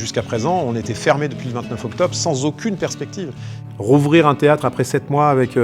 Jusqu'à présent, on était fermé depuis le 29 octobre sans aucune perspective. Rouvrir un théâtre après 7 mois avec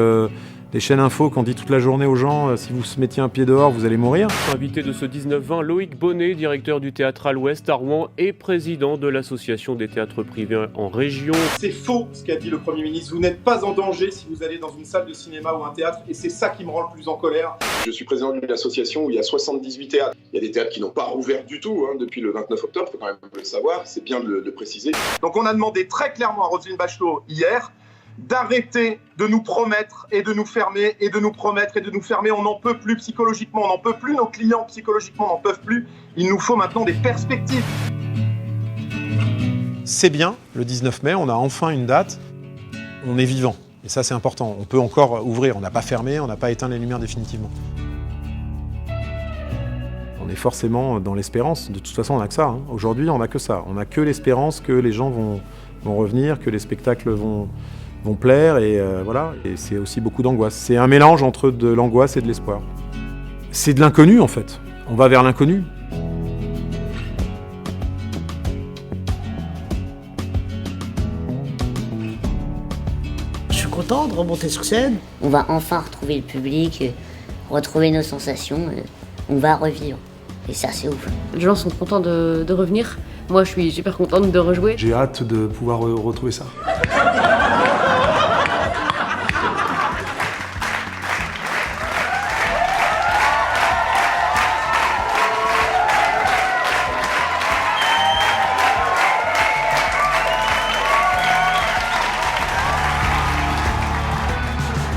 les chaînes info qui ont dit toute la journée aux gens si vous se mettiez un pied dehors, vous allez mourir. Invité de ce 19-20, Loïc Bonnet, directeur du théâtre à l'Ouest à Rouen et président de l'association des théâtres privés en région. C'est faux ce qu'a dit le Premier ministre. Vous n'êtes pas en danger si vous allez dans une salle de cinéma ou un théâtre, et c'est ça qui me rend le plus en colère. Je suis président d'une association où il y a 78 théâtres. Il y a des théâtres qui n'ont pas rouvert du tout depuis le 29 octobre, il faut quand même le savoir, c'est bien de le préciser. Donc on a demandé très clairement à Roselyne Bachelot hier d'arrêter de nous promettre et de nous fermer et de nous promettre et de nous fermer. On n'en peut plus psychologiquement, on n'en peut plus, nos clients psychologiquement n'en peuvent plus. Il nous faut maintenant des perspectives. C'est bien, le 19 mai, on a enfin une date, on est vivant. Et ça c'est important, on peut encore ouvrir, on n'a pas fermé, on n'a pas éteint les lumières définitivement. On est forcément dans l'espérance, de toute façon on n'a que ça. Aujourd'hui on n'a que ça, on n'a que l'espérance que les gens vont revenir, que les spectacles vont plaire et voilà. Et c'est aussi beaucoup d'angoisse. C'est un mélange entre de l'angoisse et de l'espoir. C'est de l'inconnu en fait. On va vers l'inconnu. Je suis content de remonter sur scène. On va enfin retrouver le public, retrouver nos sensations. On va revivre. Et ça, c'est ouf. Les gens sont contents de revenir. Moi, je suis super contente de rejouer. J'ai hâte de pouvoir retrouver ça.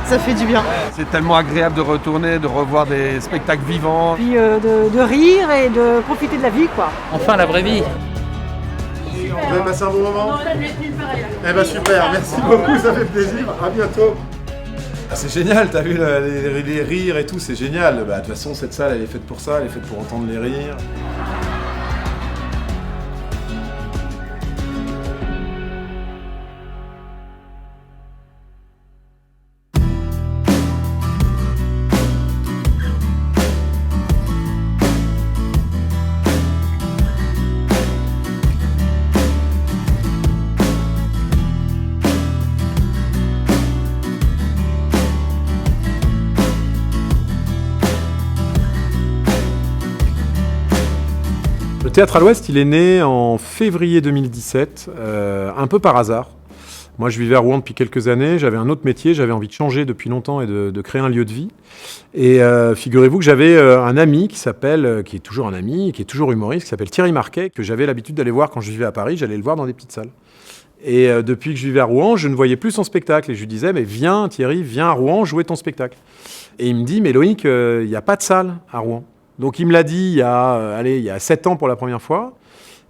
Ça fait du bien. C'est tellement agréable de retourner, de revoir des spectacles vivants. Puis de rire et de profiter de la vie, quoi. Enfin, la vraie vie. Vous avez passé un bon moment ? Eh ben super, merci beaucoup, ça fait plaisir. À bientôt. Ah, c'est génial, t'as vu les rires et tout, c'est génial. De toute façon, cette salle, elle est faite pour ça, elle est faite pour entendre les rires. Le Théâtre à l'Ouest, il est né en février 2017, un peu par hasard. Moi, je vivais à Rouen depuis quelques années, j'avais un autre métier, j'avais envie de changer depuis longtemps et de créer un lieu de vie. Et figurez-vous que j'avais un ami qui est toujours un ami, qui est toujours humoriste, qui s'appelle Thierry Marquet, que j'avais l'habitude d'aller voir quand je vivais à Paris, j'allais le voir dans des petites salles. Et depuis que je vivais à Rouen, je ne voyais plus son spectacle. Et je lui disais, mais viens Thierry, viens à Rouen jouer ton spectacle. Et il me dit, mais Loïc, il n'y a pas de salle à Rouen. Donc il me l'a dit il y a 7 ans pour la première fois.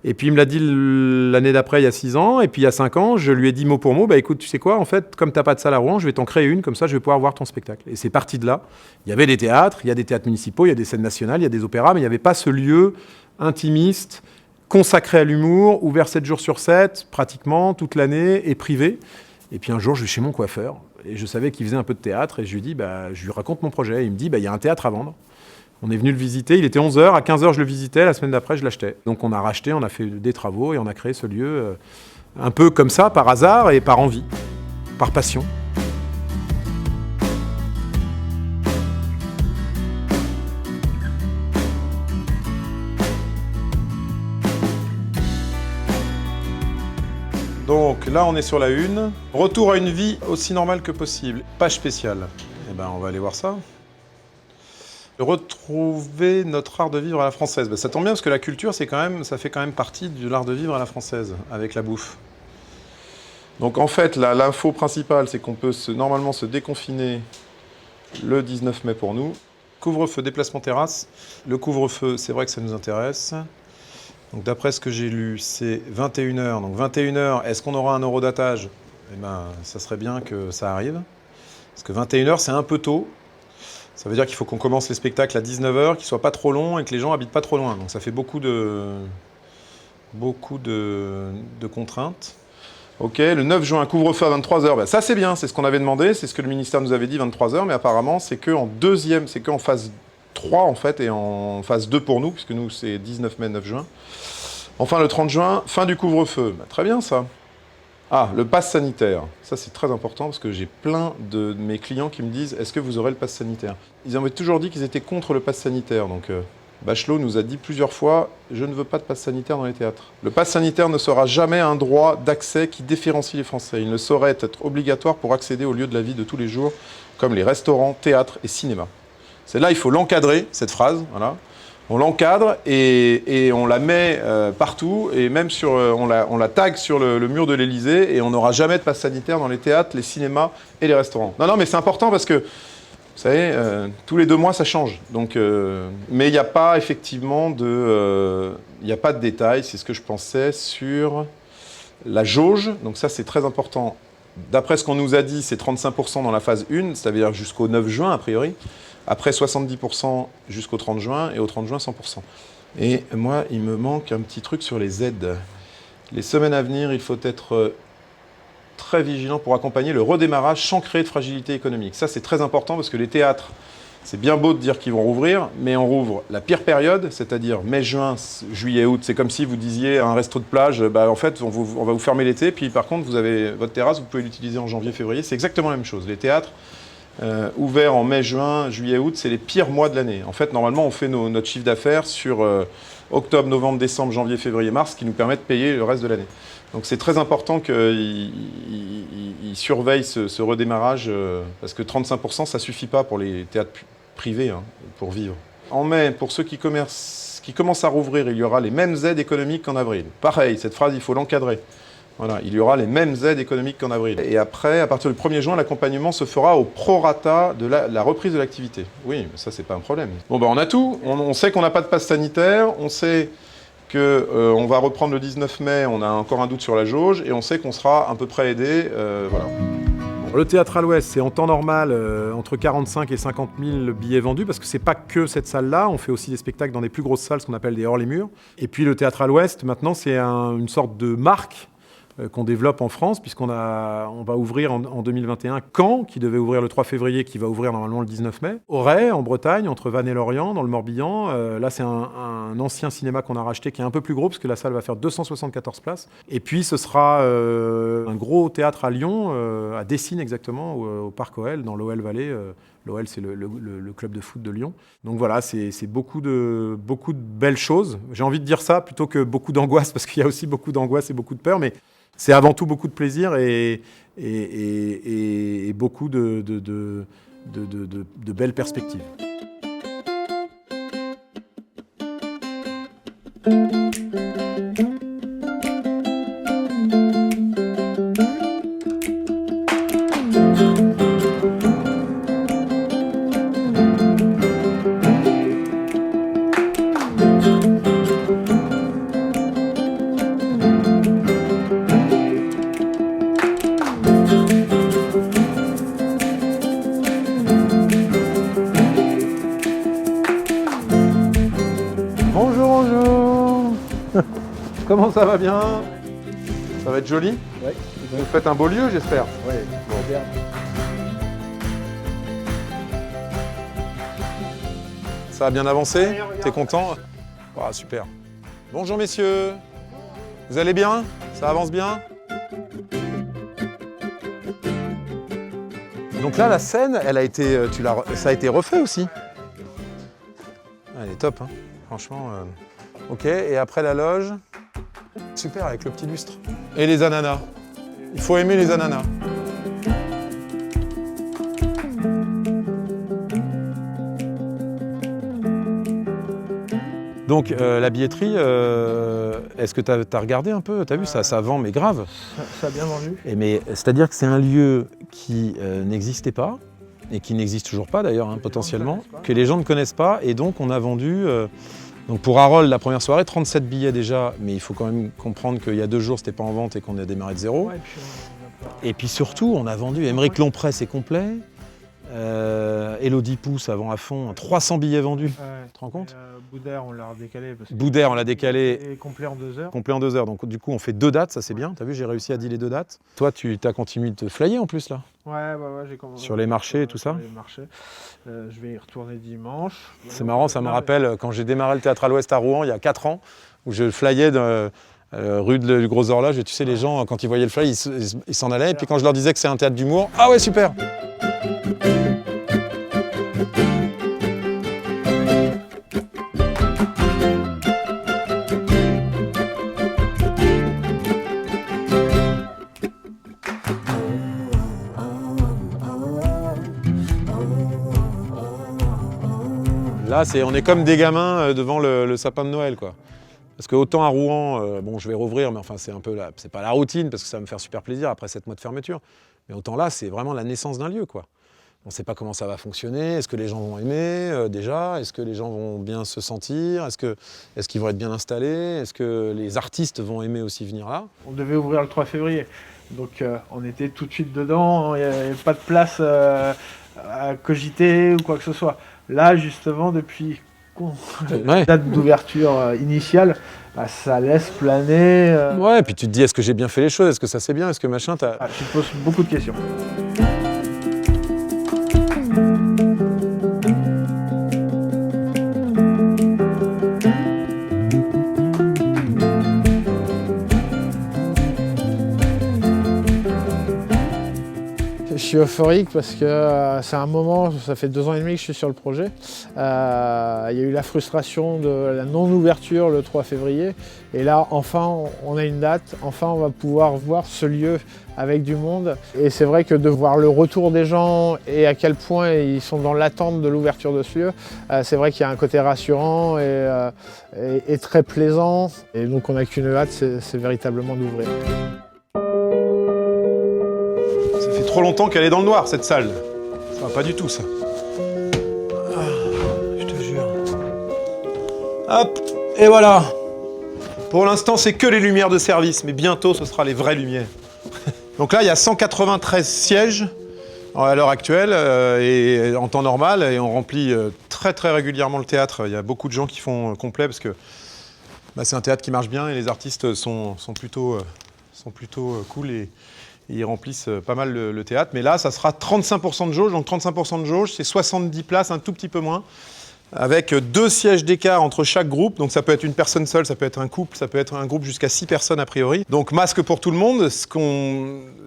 Et puis il me l'a dit l'année d'après, il y a 6 ans. Et puis il y a 5 ans, je lui ai dit mot pour mot, écoute, tu sais quoi, en fait, comme tu n'as pas de salle à Rouen, je vais t'en créer une, comme ça je vais pouvoir voir ton spectacle. Et c'est parti de là. Il y avait des théâtres, il y a des théâtres municipaux, il y a des scènes nationales, il y a des opéras, mais il n'y avait pas ce lieu intimiste, consacré à l'humour, ouvert 7 jours sur 7, pratiquement, toute l'année, et privé. Et puis un jour, je vais chez mon coiffeur, et je savais qu'il faisait un peu de théâtre, et je lui raconte mon projet. Et il me dit, il y a un théâtre à vendre. On est venu le visiter, il était 11h, à 15h je le visitais, la semaine d'après je l'achetais. Donc on a racheté, on a fait des travaux et on a créé ce lieu un peu comme ça, par hasard et par envie, par passion. Donc là on est sur la une. Retour à une vie aussi normale que possible. Page spéciale. Eh ben on va aller voir ça. Retrouver notre art de vivre à la française. Ça tombe bien parce que la culture, ça fait quand même partie de l'art de vivre à la française, avec la bouffe. Donc en fait, l'info principale, c'est qu'on peut normalement se déconfiner le 19 mai pour nous. Couvre-feu, déplacement terrasse. Le couvre-feu, c'est vrai que ça nous intéresse. Donc d'après ce que j'ai lu, c'est 21h. Donc 21h, est-ce qu'on aura un eurodatage ? Eh ben, ça serait bien que ça arrive. Parce que 21h, c'est un peu tôt. Ça veut dire qu'il faut qu'on commence les spectacles à 19h, qu'ils ne soient pas trop longs et que les gens habitent pas trop loin. Donc ça fait beaucoup de contraintes. Ok, le 9 juin, couvre-feu à 23h. Ça c'est bien, c'est ce qu'on avait demandé, c'est ce que le ministère nous avait dit, 23h, mais apparemment c'est qu'en phase 3 en fait, et en phase 2 pour nous, puisque nous c'est 19 mai, 9 juin. Enfin, le 30 juin, fin du couvre-feu. Bah, très bien, ça. Ah, le pass sanitaire. Ça, c'est très important parce que j'ai plein de mes clients qui me disent « Est-ce que vous aurez le pass sanitaire ?» Ils avaient toujours dit qu'ils étaient contre le pass sanitaire. Donc, Bachelot nous a dit plusieurs fois « Je ne veux pas de pass sanitaire dans les théâtres. » Le pass sanitaire ne sera jamais un droit d'accès qui différencie les Français. Il ne saurait être obligatoire pour accéder aux lieux de la vie de tous les jours, comme les restaurants, théâtres et cinémas. C'est là, il faut l'encadrer, cette phrase, voilà. On l'encadre et on la met partout, et même on la tag sur le mur de l'Élysée, et on n'aura jamais de passe sanitaire dans les théâtres, les cinémas et les restaurants. Non, mais c'est important parce que, vous savez, tous les 2 mois, ça change. Donc, mais il n'y a pas effectivement il n'y a pas de détails, c'est ce que je pensais, sur la jauge. Donc ça, c'est très important. D'après ce qu'on nous a dit, c'est 35% dans la phase 1, c'est-à-dire jusqu'au 9 juin, a priori. Après 70% jusqu'au 30 juin, et au 30 juin, 100%. Et moi, il me manque un petit truc sur les aides. Les semaines à venir, il faut être très vigilant pour accompagner le redémarrage sans créer de fragilité économique. Ça, c'est très important parce que les théâtres, c'est bien beau de dire qu'ils vont rouvrir, mais on rouvre la pire période, c'est-à-dire mai, juin, juillet, août. C'est comme si vous disiez à un resto de plage, bah, en fait, on va vous fermer l'été, puis par contre, vous avez votre terrasse, vous pouvez l'utiliser en janvier, février. C'est exactement la même chose. Les théâtres, ouverts en mai, juin, juillet, août, c'est les pires mois de l'année. En fait, normalement, on fait notre chiffre d'affaires sur octobre, novembre, décembre, janvier, février, mars, qui nous permet de payer le reste de l'année. Donc c'est très important qu'ils surveillent ce redémarrage, parce que 35%, ça ne suffit pas pour les théâtres privés pour vivre. En mai, pour ceux qui commencent à rouvrir, il y aura les mêmes aides économiques qu'en avril. Pareil, cette phrase, il faut l'encadrer. Voilà, il y aura les mêmes aides économiques qu'en avril. Et après, à partir du 1er juin, l'accompagnement se fera au prorata de la reprise de l'activité. Oui, mais ça, c'est pas un problème. Bon, ben, on a tout. On sait qu'on n'a pas de passe sanitaire, on sait qu'on va reprendre le 19 mai, on a encore un doute sur la jauge, et on sait qu'on sera à peu près aidé. Voilà. Le Théâtre à l'Ouest, c'est en temps normal entre 45 et 50 000 billets vendus, parce que c'est pas que cette salle-là, on fait aussi des spectacles dans des plus grosses salles, ce qu'on appelle des hors-les-murs. Et puis le Théâtre à l'Ouest, maintenant, c'est une sorte de marque qu'on développe en France, puisqu'on va ouvrir en 2021 Caen, qui devait ouvrir le 3 février, qui va ouvrir normalement le 19 mai. Auray, en Bretagne, entre Vannes et Lorient, dans le Morbihan. Là, c'est un ancien cinéma qu'on a racheté, qui est un peu plus gros, parce que la salle va faire 274 places. Et puis, ce sera un gros théâtre à Lyon, à Dessines exactement, au Parc OL, dans l'OL Valley. L'OL, c'est le club de foot de Lyon. Donc voilà, c'est beaucoup de belles choses. J'ai envie de dire ça plutôt que beaucoup d'angoisse, parce qu'il y a aussi beaucoup d'angoisse et beaucoup de peur, mais c'est avant tout beaucoup de plaisir et beaucoup de belles perspectives. Comment ça va bien? Ça va être joli? Oui. Vous faites un beau lieu, j'espère? Oui, bon. Bien. Ça a bien avancé? T'es content? Ah, super. Bonjour messieurs. Vous allez bien? Ça avance bien? Donc là, la scène, ça a été refait aussi. Elle est top, hein. Franchement. Ok, et après la loge. Super, avec le petit lustre. Et les ananas. Il faut aimer les ananas. Donc la billetterie, est-ce que tu as regardé un peu? Tu as vu, ça vend, mais grave. Ça a bien vendu. C'est-à-dire que c'est un lieu qui n'existait pas, et qui n'existe toujours pas d'ailleurs, hein, potentiellement, que les gens ne connaissent pas, et donc on a vendu... Donc pour Harold, la première soirée, 37 billets déjà, mais il faut quand même comprendre qu'il y a 2 jours, c'était pas en vente et qu'on a démarré de zéro. Ouais, et puis surtout, on a vendu Émeric Lompré, c'est complet. Élodie Pou, ça vend à fond. 300 billets vendus. Ouais, tu te rends compte? Boudère, on l'a décalé. Boudère, on l'a décalé. Et complet en 2 heures. Complet en 2 heures. Donc du coup, on fait 2 dates, ça c'est bien. T'as vu, j'ai réussi à dealer 2 dates. Toi, tu as continué de te flyer en plus là? Ouais, j'ai commencé. Sur les marchés et tout ça? Sur les marchés. Je vais y retourner dimanche. C'est marrant, ça me rappelle quand j'ai démarré le Théâtre à l'Ouest à Rouen il y a 4 ans. où je flyais rue du Gros Horloge, et tu sais, les gens, quand ils voyaient le fly, ils s'en allaient, et puis quand je leur disais que c'est un théâtre d'humour, ah ouais, super! Là, on est comme des gamins devant le sapin de Noël, quoi. Parce que autant à Rouen, bon, je vais rouvrir, mais enfin, c'est pas la routine, parce que ça va me faire super plaisir après 7 mois de fermeture. Mais autant là, c'est vraiment la naissance d'un lieu, quoi. On ne sait pas comment ça va fonctionner. Est-ce que les gens vont aimer déjà? Est-ce que les gens vont bien se sentir? Est-ce qu'ils vont être bien installés? Est-ce que les artistes vont aimer aussi venir là? On devait ouvrir le 3 février. Donc on était tout de suite dedans. Il n'y avait pas de place à cogiter ou quoi que ce soit. Là, justement, depuis la date d'ouverture initiale, bah, ça laisse planer. Ouais, et puis tu te dis, est-ce que j'ai bien fait les choses? Est-ce que ça c'est bien? Est-ce que machin Tu te poses beaucoup de questions. Je suis euphorique parce que c'est un moment, ça fait 2 ans et demi que je suis sur le projet. Il y a eu la frustration de la non-ouverture le 3 février. Et là, enfin, on a une date. Enfin, on va pouvoir voir ce lieu avec du monde. Et c'est vrai que de voir le retour des gens et à quel point ils sont dans l'attente de l'ouverture de ce lieu, c'est vrai qu'il y a un côté rassurant et très plaisant. Et donc, on n'a qu'une hâte, c'est véritablement d'ouvrir. trop longtemps qu'elle est dans le noir, cette salle. Ça va pas du tout, ça. Ah, je te jure. Hop, et voilà. Pour l'instant, c'est que les lumières de service, mais bientôt, ce sera les vraies lumières. Donc là, il y a 193 sièges à l'heure actuelle, et en temps normal, et on remplit très très régulièrement le théâtre. Il y a beaucoup de gens qui font complet, parce que c'est un théâtre qui marche bien, et les artistes sont plutôt cool, et ils remplissent pas mal le théâtre. Mais là, ça sera 35% de jauge, donc 35% de jauge, c'est 70 places, un tout petit peu moins, avec 2 sièges d'écart entre chaque groupe. Donc ça peut être une personne seule, ça peut être un couple, ça peut être un groupe jusqu'à 6 personnes a priori. Donc masque pour tout le monde,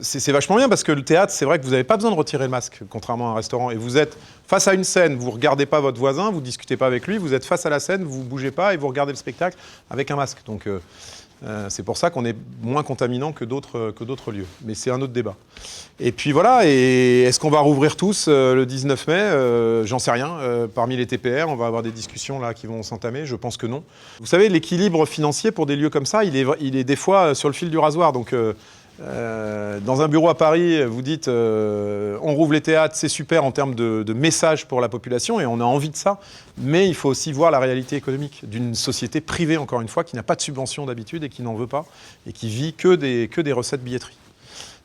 c'est vachement bien, parce que le théâtre, c'est vrai que vous n'avez pas besoin de retirer le masque, contrairement à un restaurant. Et vous êtes face à une scène, vous ne regardez pas votre voisin, vous ne discutez pas avec lui, vous êtes face à la scène, vous ne bougez pas et vous regardez le spectacle avec un masque. Donc c'est pour ça qu'on est moins contaminant que d'autres lieux. Mais c'est un autre débat. Et puis voilà, et est-ce qu'on va rouvrir tous le 19 mai J'en sais rien. Parmi les TPR, on va avoir des discussions là qui vont s'entamer. Je pense que non. Vous savez, l'équilibre financier pour des lieux comme ça, il est des fois sur le fil du rasoir. Donc dans un bureau à Paris, vous dites on rouvre les théâtres, c'est super en termes de message pour la population, et on a envie de ça, mais il faut aussi voir la réalité économique d'une société privée, encore une fois, qui n'a pas de subvention d'habitude et qui n'en veut pas, et qui vit que des recettes billetterie.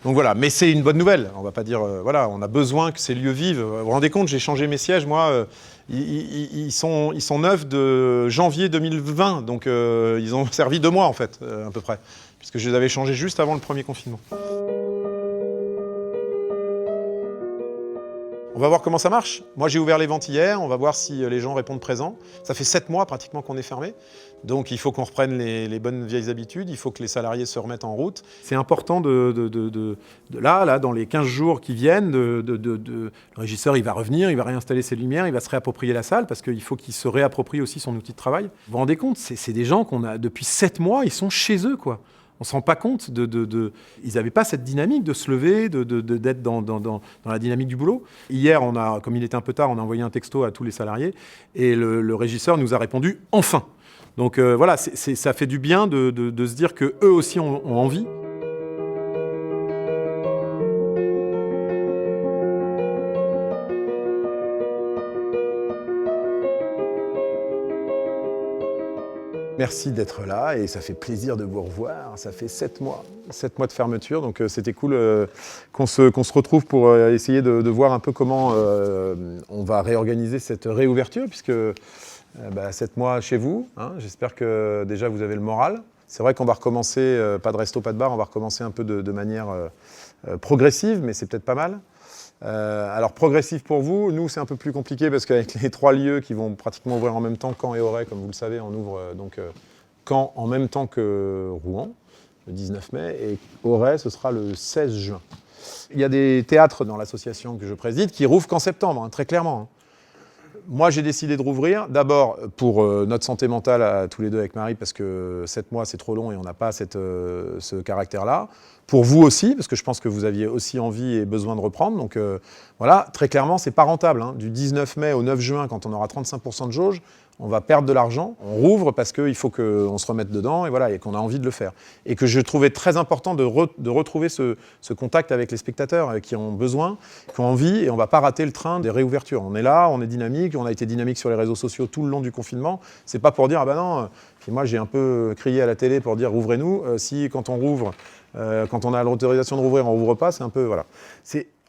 Donc voilà, mais c'est une bonne nouvelle. On va pas dire, voilà, on a besoin que ces lieux vivent. Vous vous rendez compte, j'ai changé mes sièges, moi, ils sont neufs de janvier 2020, donc ils ont servi 2 mois en fait, à peu près, puisque je les avais changés juste avant le premier confinement. On va voir comment ça marche. Moi, j'ai ouvert les ventes hier, on va voir si les gens répondent présents. Ça fait 7 mois pratiquement qu'on est fermé, donc il faut qu'on reprenne les bonnes vieilles habitudes, il faut que les salariés se remettent en route. C'est important là, dans les 15 jours qui viennent, le régisseur, il va revenir, il va réinstaller ses lumières, il va se réapproprier la salle, parce qu'il faut qu'il se réapproprie aussi son outil de travail. Vous vous rendez compte, c'est des gens qu'on a, depuis 7 mois, ils sont chez eux, quoi. On ne se rend pas compte ils n'avaient pas cette dynamique de se lever, d'être dans la dynamique du boulot. Hier, comme il était un peu tard, on a envoyé un texto à tous les salariés, et le régisseur nous a répondu « enfin ». Donc voilà, ça fait du bien de se dire qu'eux aussi ont envie. Merci d'être là, et ça fait plaisir de vous revoir. Ça fait 7 mois de fermeture, donc c'était cool qu'on se retrouve pour essayer de voir un peu comment on va réorganiser cette réouverture, puisque 7 mois chez vous, hein, j'espère que déjà vous avez le moral. C'est vrai qu'on va recommencer, pas de resto, pas de bar, on va recommencer un peu de manière progressive, mais c'est peut-être pas mal. Alors progressif pour vous, nous c'est un peu plus compliqué, parce qu'avec les 3 lieux qui vont pratiquement ouvrir en même temps, Caen et Auray, comme vous le savez, on ouvre donc Caen en même temps que Rouen, le 19 mai, et Auray, ce sera le 16 juin. Il y a des théâtres dans l'association que je préside qui rouvrent qu'en septembre, très clairement. Moi, j'ai décidé de rouvrir, d'abord pour notre santé mentale à tous les deux avec Marie, parce que 7 mois, c'est trop long et on n'a pas ce caractère-là. Pour vous aussi, parce que je pense que vous aviez aussi envie et besoin de reprendre. Donc voilà, très clairement, c'est pas rentable. Du 19 mai au 9 juin, quand on aura 35% de jauge, on va perdre de l'argent. On rouvre parce qu'il faut qu'on se remette dedans et, voilà, et qu'on a envie de le faire. Et que je trouvais très important de retrouver ce contact avec les spectateurs qui ont besoin, qui ont envie, et on ne va pas rater le train des réouvertures. On est là, on est dynamique, on a été dynamique sur les réseaux sociaux tout le long du confinement. C'est pas pour dire, ah ben non, puis moi j'ai un peu crié à la télé pour dire, rouvrez-nous. Si quand on rouvre, quand on a l'autorisation de rouvrir, on ne rouvre pas, c'est un peu, voilà.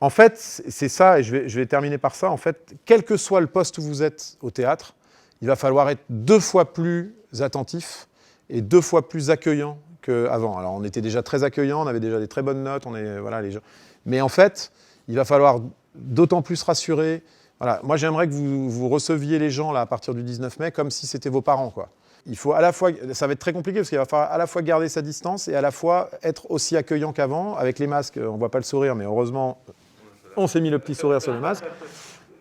En fait, c'est ça, et je vais terminer par ça. En fait, quel que soit le poste où vous êtes au théâtre, il va falloir être 2 fois plus attentif et 2 fois plus accueillant qu'avant. Alors, on était déjà très accueillant, on avait déjà des très bonnes notes, voilà, les gens. Mais en fait, il va falloir d'autant plus rassurer. Voilà. Moi, j'aimerais que vous receviez les gens là, à partir du 19 mai comme si c'était vos parents, quoi. Il faut à la fois, ça va être très compliqué parce qu'il va falloir à la fois garder sa distance et à la fois être aussi accueillant qu'avant. Avec les masques, on ne voit pas le sourire, mais heureusement, on s'est mis le petit sourire sur les masques.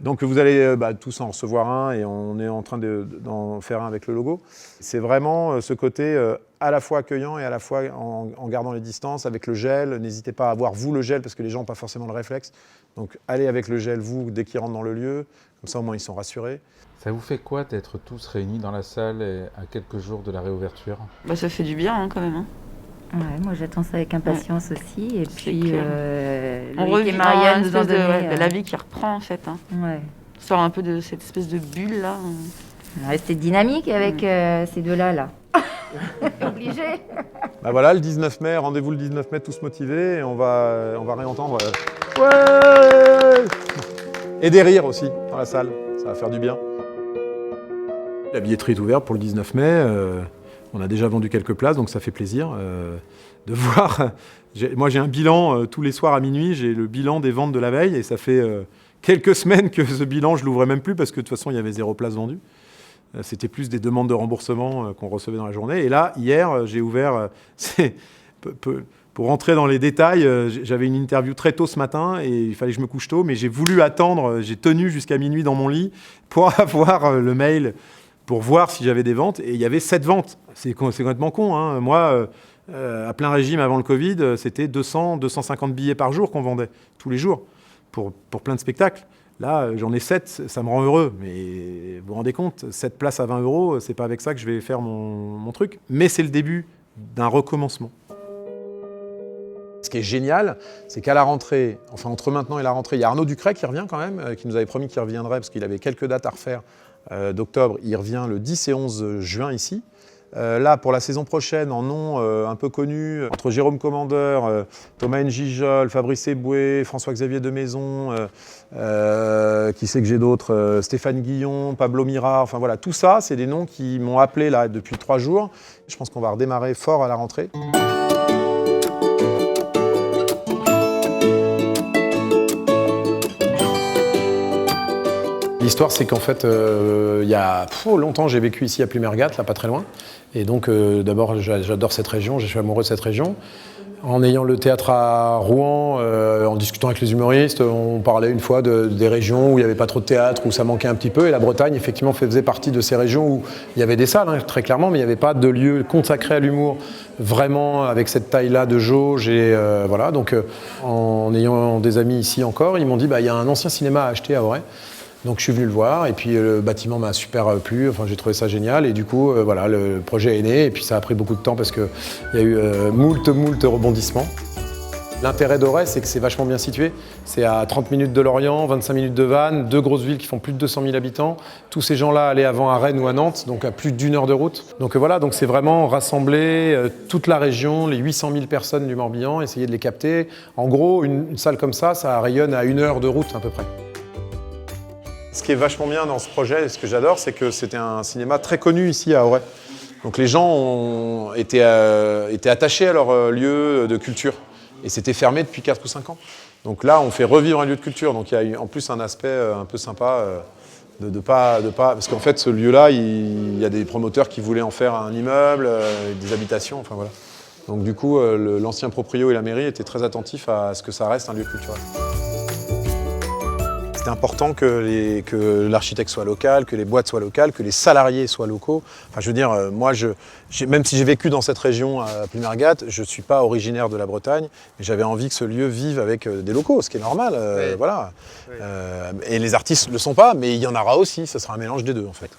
Donc vous allez tous en recevoir un et on est en train d'en faire un avec le logo. C'est vraiment ce côté à la fois accueillant et à la fois en gardant les distances, avec le gel. N'hésitez pas à avoir vous le gel parce que les gens n'ont pas forcément le réflexe. Donc allez avec le gel vous dès qu'ils rentrent dans le lieu, comme ça au moins ils sont rassurés. Ça vous fait quoi d'être tous réunis dans la salle à quelques jours de la réouverture ? Ça fait du bien quand même. Ouais, moi j'attends ça avec impatience aussi. Et puis on Loïc et revient Marianne nous ont donné la vie qui reprend en fait. Ouais. On sort un peu de cette espèce de bulle là. On est resté dynamique avec ces deux-là. Là. Obligé. Voilà, le 19 mai, rendez-vous le 19 mai, tous motivés, et on va réentendre. Ouais. Et des rires aussi dans la salle, ça va faire du bien. La billetterie est ouverte pour le 19 mai. On a déjà vendu quelques places, donc ça fait plaisir de voir. Moi, j'ai un bilan tous les soirs à minuit. J'ai le bilan des ventes de la veille, et ça fait quelques semaines que ce bilan, je l'ouvrais même plus parce que de toute façon, il y avait 0 place vendue. C'était plus des demandes de remboursement qu'on recevait dans la journée. Et là, hier, j'ai ouvert. Pour rentrer dans les détails, j'avais une interview très tôt ce matin et il fallait que je me couche tôt, mais j'ai voulu attendre. J'ai tenu jusqu'à minuit dans mon lit pour avoir le mail, pour voir si j'avais des ventes, et il y avait 7 ventes. C'est complètement con, hein. Moi, à plein régime avant le Covid, c'était 200, 250 billets par jour qu'on vendait, tous les jours, pour plein de spectacles. Là, j'en ai 7, ça me rend heureux. Mais vous vous rendez compte, 7 places à 20 €, c'est pas avec ça que je vais faire mon truc. Mais c'est le début d'un recommencement. Ce qui est génial, c'est qu'à la rentrée, enfin entre maintenant et la rentrée, il y a Arnaud Ducret qui revient quand même, qui nous avait promis qu'il reviendrait parce qu'il avait quelques dates à refaire d'octobre. Il revient le 10 et 11 juin ici. Là, pour la saison prochaine, en nom un peu connu, entre Jérôme Commandeur, Thomas Njijol, Fabrice Eboué, François-Xavier Demaison, qui c'est que j'ai d'autres, Stéphane Guillon, Pablo Mira, enfin voilà, tout ça, c'est des noms qui m'ont appelé là depuis 3 jours. Je pense qu'on va redémarrer fort à la rentrée. L'histoire, c'est qu'en fait, il y a longtemps, j'ai vécu ici à Plumergat, là, pas très loin. Et donc, d'abord, j'adore cette région, je suis amoureux de cette région. En ayant le théâtre à Rouen, en discutant avec les humoristes, on parlait une fois des régions où il n'y avait pas trop de théâtre, où ça manquait un petit peu. Et la Bretagne, effectivement, faisait partie de ces régions où il y avait des salles, hein, très clairement, mais il n'y avait pas de lieu consacré à l'humour, vraiment avec cette taille-là de jauge. Et voilà, donc en ayant des amis ici encore, ils m'ont dit, il y a un ancien cinéma à acheter à Auray. Donc je suis venu le voir et puis le bâtiment m'a super plu, enfin j'ai trouvé ça génial et du coup voilà, le projet est né et puis ça a pris beaucoup de temps parce qu'il y a eu moult rebondissements. L'intérêt d'Auray, c'est que c'est vachement bien situé. C'est à 30 minutes de Lorient, 25 minutes de Vannes, 2 grosses villes qui font plus de 200 000 habitants. Tous ces gens-là allaient avant à Rennes ou à Nantes, donc à plus d'1 heure de route. Donc voilà, donc c'est vraiment rassembler toute la région, les 800 000 personnes du Morbihan, essayer de les capter. En gros, une salle comme ça rayonne à 1 heure de route à peu près. Ce qui est vachement bien dans ce projet, et ce que j'adore, c'est que c'était un cinéma très connu ici à Auray. Donc les gens ont été attachés à leur lieu de culture. Et c'était fermé depuis 4 ou 5 ans. Donc là, on fait revivre un lieu de culture. Donc il y a en plus un aspect un peu sympa Parce qu'en fait, ce lieu-là, il y a des promoteurs qui voulaient en faire un immeuble, des habitations, enfin voilà. Donc du coup, l'ancien proprio et la mairie étaient très attentifs à ce que ça reste un lieu culturel. C'était important que l'architecte soit local, que les boîtes soient locales, que les salariés soient locaux. Enfin, je veux dire, moi, même si j'ai vécu dans cette région à Plumergat, je ne suis pas originaire de la Bretagne, mais j'avais envie que ce lieu vive avec des locaux, ce qui est normal. Oui. Voilà. Oui. Et les artistes ne le sont pas, mais il y en aura aussi. Ce sera un mélange des deux, en fait.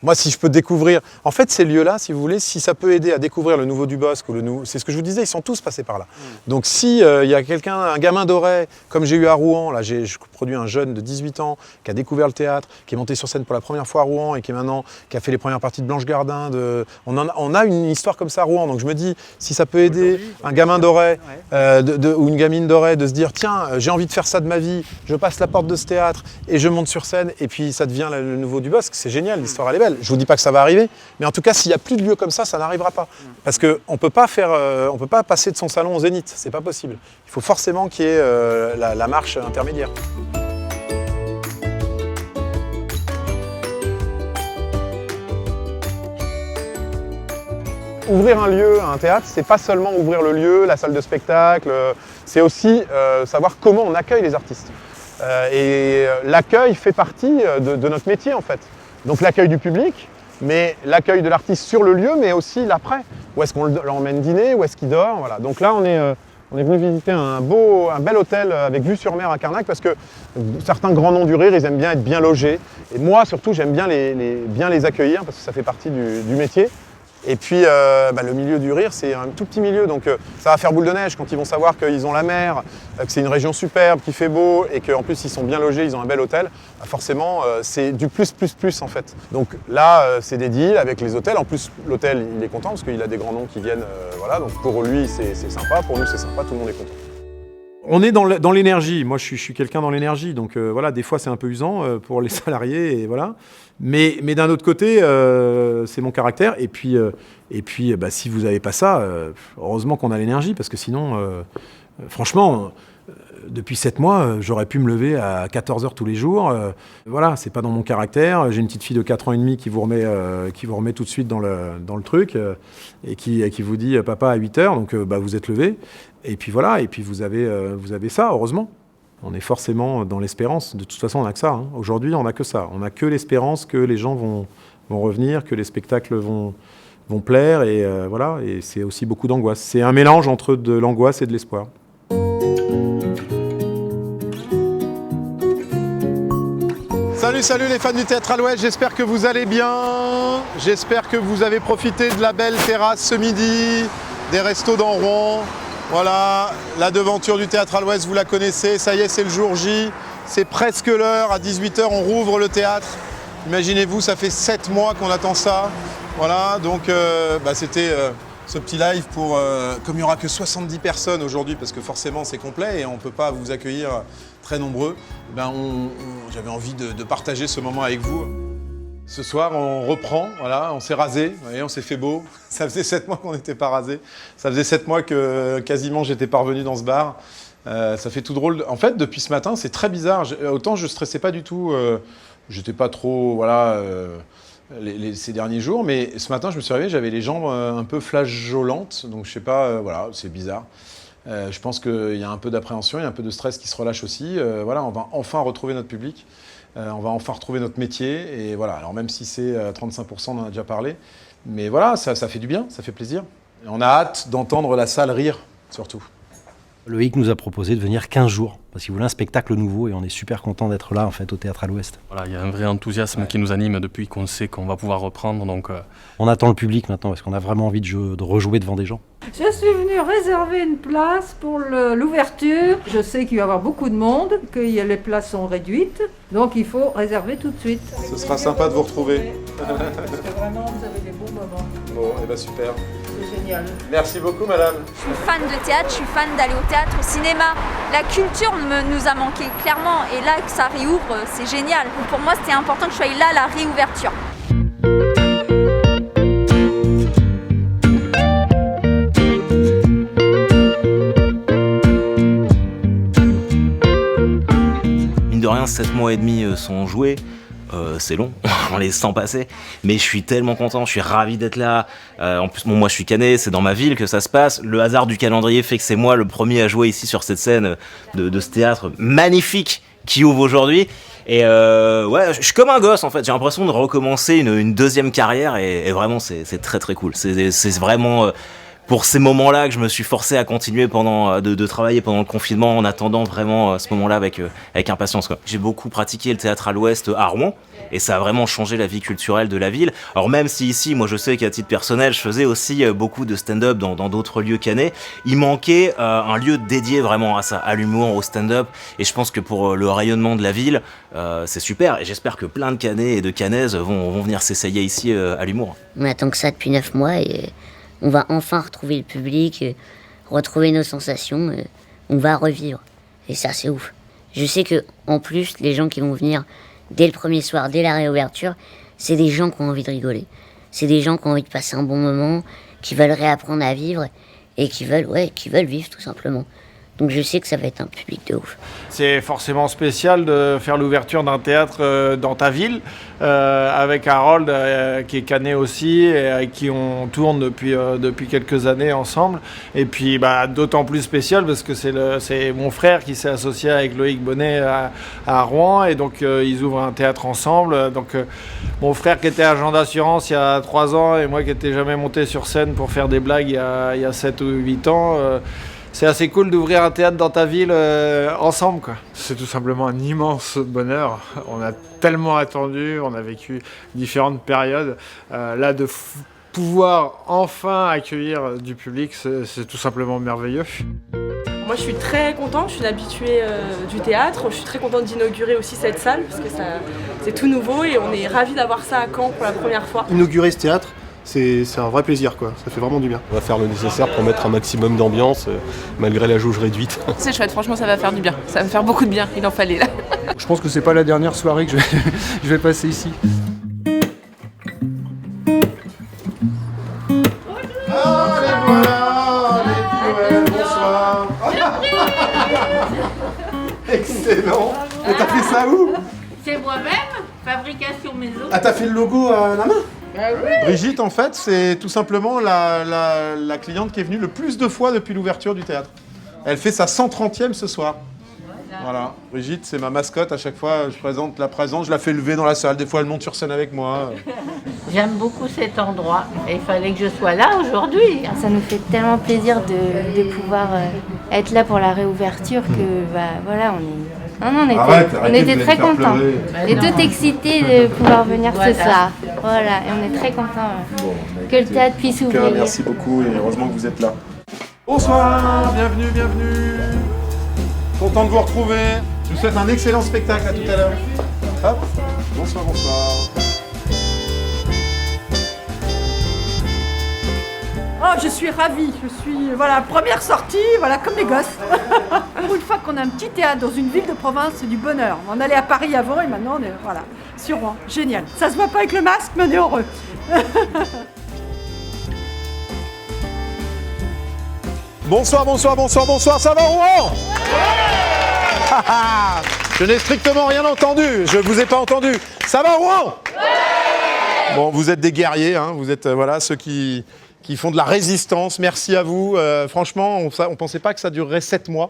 Moi, si je peux découvrir... En fait, ces lieux-là, si vous voulez, si ça peut aider à découvrir le nouveau Dubosc ou le nouveau... C'est ce que je vous disais, ils sont tous passés par là. Donc si il y a quelqu'un, un gamin d'Auray, comme j'ai eu à Rouen, là, je produis un jeune de 18 ans qui a découvert le théâtre, qui est monté sur scène pour la première fois à Rouen et qui a fait les premières parties de Blanche Gardin. On a une histoire comme ça à Rouen. Donc je me dis, si ça peut aider un gamin d'Auray ou une gamine d'Auray de se dire, tiens, j'ai envie de faire ça de ma vie, je passe la porte de ce théâtre et je monte sur scène et puis ça devient le nouveau Dubosc, c'est génial, l'histoire elle est belle. Je vous dis pas que ça va arriver, mais en tout cas, s'il n'y a plus de lieux comme ça n'arrivera pas. Parce qu'on peut pas passer de son salon au Zénith, c'est pas possible. Il faut forcément qu'il y ait la marche intermédiaire. Ouvrir un lieu, un théâtre, c'est pas seulement ouvrir le lieu, la salle de spectacle, c'est aussi savoir comment on accueille les artistes. Et l'accueil fait partie de notre métier en fait. Donc l'accueil du public, mais l'accueil de l'artiste sur le lieu, mais aussi l'après. Où est-ce qu'on l'emmène dîner, où est-ce qu'il dort, voilà. Donc là, on est venu visiter un bel hôtel avec vue sur mer à Carnac parce que certains grands noms du rire, ils aiment bien être bien logés. Et moi, surtout, j'aime bien les accueillir parce que ça fait partie du métier. Et puis, le milieu du rire, c'est un tout petit milieu, donc ça va faire boule de neige quand ils vont savoir qu'ils ont la mer, que c'est une région superbe, qu'il fait beau, et qu'en plus, ils sont bien logés, ils ont un bel hôtel. Forcément, c'est du plus en fait. Donc là, c'est des deals avec les hôtels. En plus, l'hôtel, il est content parce qu'il a des grands noms qui viennent. Voilà, donc pour lui, c'est sympa, pour nous, c'est sympa, tout le monde est content. On est dans l'énergie. Moi, je suis quelqu'un dans l'énergie. Donc voilà, des fois, c'est un peu usant pour les salariés. Et voilà. Mais d'un autre côté, c'est mon caractère. Et puis si vous n'avez pas ça, heureusement qu'on a l'énergie. Parce que sinon, franchement, depuis 7 mois, j'aurais pu me lever à 14h tous les jours. Voilà, c'est pas dans mon caractère. J'ai une petite fille de 4 ans et demi qui vous remet tout de suite dans le truc et qui vous dit « Papa, à 8h », donc vous êtes levé. Et puis voilà, et puis vous avez ça, heureusement. On est forcément dans l'espérance. De toute façon, on n'a que ça. Hein. Aujourd'hui, on n'a que ça. On n'a que l'espérance que les gens vont revenir, que les spectacles vont plaire. Et voilà, et c'est aussi beaucoup d'angoisse. C'est un mélange entre de l'angoisse et de l'espoir. Salut les fans du Théâtre à l'Ouest, j'espère que vous allez bien. J'espère que vous avez profité de la belle terrasse ce midi, des restos dans Rouen. Voilà, la devanture du Théâtre à l'Ouest, vous la connaissez, ça y est, c'est le jour J, c'est presque l'heure, à 18h, on rouvre le théâtre. Imaginez-vous, ça fait 7 mois qu'on attend ça. Voilà, donc c'était ce petit live pour, comme il n'y aura que 70 personnes aujourd'hui, parce que forcément c'est complet et on ne peut pas vous accueillir très nombreux, j'avais envie de partager ce moment avec vous. Ce soir, on reprend, voilà, on s'est rasé, vous voyez, on s'est fait beau. Ça faisait 7 mois qu'on n'était pas rasé. Ça faisait 7 mois que quasiment j'étais pas revenu dans ce bar. Ça fait tout drôle. En fait, depuis ce matin, c'est très bizarre. Autant je stressais pas du tout, j'étais pas trop, voilà, ces derniers jours, mais ce matin, je me suis réveillé, j'avais les jambes un peu flageolantes, donc je sais pas, voilà, c'est bizarre. Je pense qu'il y a un peu d'appréhension, il y a un peu de stress qui se relâche aussi. Voilà, on va enfin retrouver notre public. On va enfin retrouver notre métier, et voilà, alors même si c'est 35%, on en a déjà parlé, mais voilà, ça fait du bien, ça fait plaisir. Et on a hâte d'entendre la salle rire, surtout. Loïc nous a proposé de venir 15 jours, parce qu'il voulait un spectacle nouveau, et on est super content d'être là, en fait, au Théâtre à l'Ouest. Voilà, il y a un vrai enthousiasme qui nous anime depuis qu'on sait qu'on va pouvoir reprendre, donc... On attend le public maintenant, parce qu'on a vraiment envie de rejouer devant des gens. Je suis venue réserver une place pour l'ouverture. Je sais qu'il va y avoir beaucoup de monde, que les places sont réduites, donc il faut réserver tout de suite. Ce sera sympa de vous retrouver. Parce que vraiment, vous avez des beaux moments. Bon, et super. C'est génial. Merci beaucoup, madame. Je suis fan de théâtre, je suis fan d'aller au théâtre, au cinéma. La culture nous a manqué, clairement, et là, que ça réouvre, c'est génial. Pour moi, c'était important que je sois là à la réouverture. Mine de rien, 7 mois et demi sont joués. c'est long, on les sent passer, mais je suis tellement content, je suis ravi d'être là. En plus, bon, moi je suis canet, c'est dans ma ville que ça se passe. Le hasard du calendrier fait que c'est moi le premier à jouer ici sur cette scène de ce théâtre magnifique qui ouvre aujourd'hui. Et ouais, je suis comme un gosse en fait, j'ai l'impression de recommencer une deuxième carrière et vraiment c'est très très cool. C'est vraiment pour ces moments-là que je me suis forcé à continuer de travailler pendant le confinement en attendant vraiment ce moment-là avec impatience, quoi. J'ai beaucoup pratiqué le théâtre à l'Ouest à Rouen et ça a vraiment changé la vie culturelle de la ville. Alors même si ici, moi je sais qu'à titre personnel, je faisais aussi beaucoup de stand-up dans d'autres lieux cannais, il manquait un lieu dédié vraiment à ça, à l'humour, au stand-up, et je pense que pour le rayonnement de la ville, c'est super et j'espère que plein de Cannais et de Cannaises vont venir s'essayer ici à l'humour. On attend que ça depuis 9 mois et on va enfin retrouver le public, retrouver nos sensations, on va revivre. Et ça, c'est ouf. Je sais que en plus, les gens qui vont venir dès le premier soir, dès la réouverture, c'est des gens qui ont envie de rigoler. C'est des gens qui ont envie de passer un bon moment, qui veulent réapprendre à vivre et qui veulent vivre tout simplement. Donc je sais que ça va être un public de ouf. C'est forcément spécial de faire l'ouverture d'un théâtre dans ta ville, avec Harold qui est canet aussi, et avec qui on tourne depuis quelques années ensemble. Et puis d'autant plus spécial parce que c'est mon frère qui s'est associé avec Loïc Bonnet à Rouen, et donc ils ouvrent un théâtre ensemble. Donc mon frère qui était agent d'assurance il y a 3 ans, et moi qui n'étais jamais monté sur scène pour faire des blagues il y a 7 ou 8 ans, c'est assez cool d'ouvrir un théâtre dans ta ville ensemble, quoi. C'est tout simplement un immense bonheur. On a tellement attendu, on a vécu différentes périodes. Là, de pouvoir enfin accueillir du public, c'est tout simplement merveilleux. Moi je suis très contente, je suis une habituée du théâtre, je suis très contente d'inaugurer aussi cette salle parce que c'est tout nouveau et on est ravis d'avoir ça à Caen pour la première fois. Inaugurer ce théâtre, c'est un vrai plaisir, quoi. Ça fait vraiment du bien. On va faire le nécessaire pour mettre un maximum d'ambiance malgré la jauge réduite. C'est chouette, franchement ça va faire du bien, ça va me faire beaucoup de bien, il en fallait là. Je pense que c'est pas la dernière soirée que je vais passer ici. Bonsoir. Excellent. Et t'as fait ça où? C'est moi-même, fabrication maison. Ah, t'as fait le logo à la main? Oui. Brigitte, en fait, c'est tout simplement la cliente qui est venue le plus de fois depuis l'ouverture du théâtre. Elle fait sa 130e ce soir. Voilà. Brigitte, c'est ma mascotte. À chaque fois, je la fais lever dans la salle. Des fois, elle monte sur scène avec moi. J'aime beaucoup cet endroit. Et il fallait que je sois là aujourd'hui. Ça nous fait tellement plaisir de pouvoir être là pour la réouverture que voilà, on était très contents. On est tout excités de pouvoir venir ce soir. Voilà, et on est très contents que le théâtre puisse ouvrir. Merci beaucoup et heureusement que vous êtes là. Bonsoir, bienvenue. Content de vous retrouver. Je vous souhaite un excellent spectacle, à tout à l'heure. Hop, bonsoir. Oh, je suis ravie, première sortie, comme les gosses. Pour une fois qu'on a un petit théâtre dans une ville de province, c'est du bonheur. On allait à Paris avant et maintenant on est, sur Rouen. Génial. Ça se voit pas avec le masque, mais on est heureux. Bonsoir, ça va Rouen? Je n'ai strictement rien entendu, je vous ai pas entendu. Ça va Rouen? Bon, vous êtes des guerriers, hein. Vous êtes ceux qui font de la résistance. Merci à vous. Franchement, on pensait pas que ça durerait 7 mois.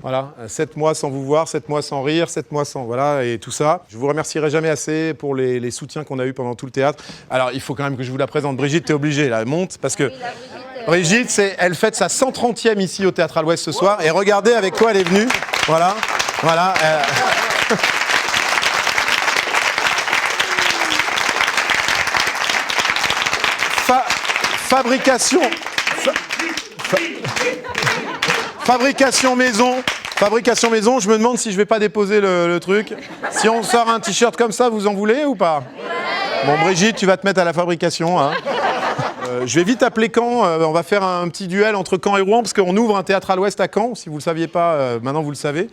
Voilà, 7 mois sans vous voir, 7 mois sans rire, 7 mois sans... Voilà, et tout ça. Je vous remercierai jamais assez pour les soutiens qu'on a eus pendant tout le théâtre. Alors, il faut quand même que je vous la présente. Brigitte, t'es obligée, là, monte, parce que... Brigitte, elle fête sa 130e ici au Théâtre à l'Ouest ce soir. Et regardez avec quoi elle est venue. Voilà. Fabrication maison, je me demande si je vais pas déposer le truc. Si on sort un t-shirt comme ça, vous en voulez ou pas? Bon, Brigitte, tu vas te mettre à la fabrication, hein. Je vais vite appeler Caen, on va faire un petit duel entre Caen et Rouen parce qu'on ouvre un théâtre à l'Ouest à Caen, si vous ne le saviez pas, maintenant vous le savez.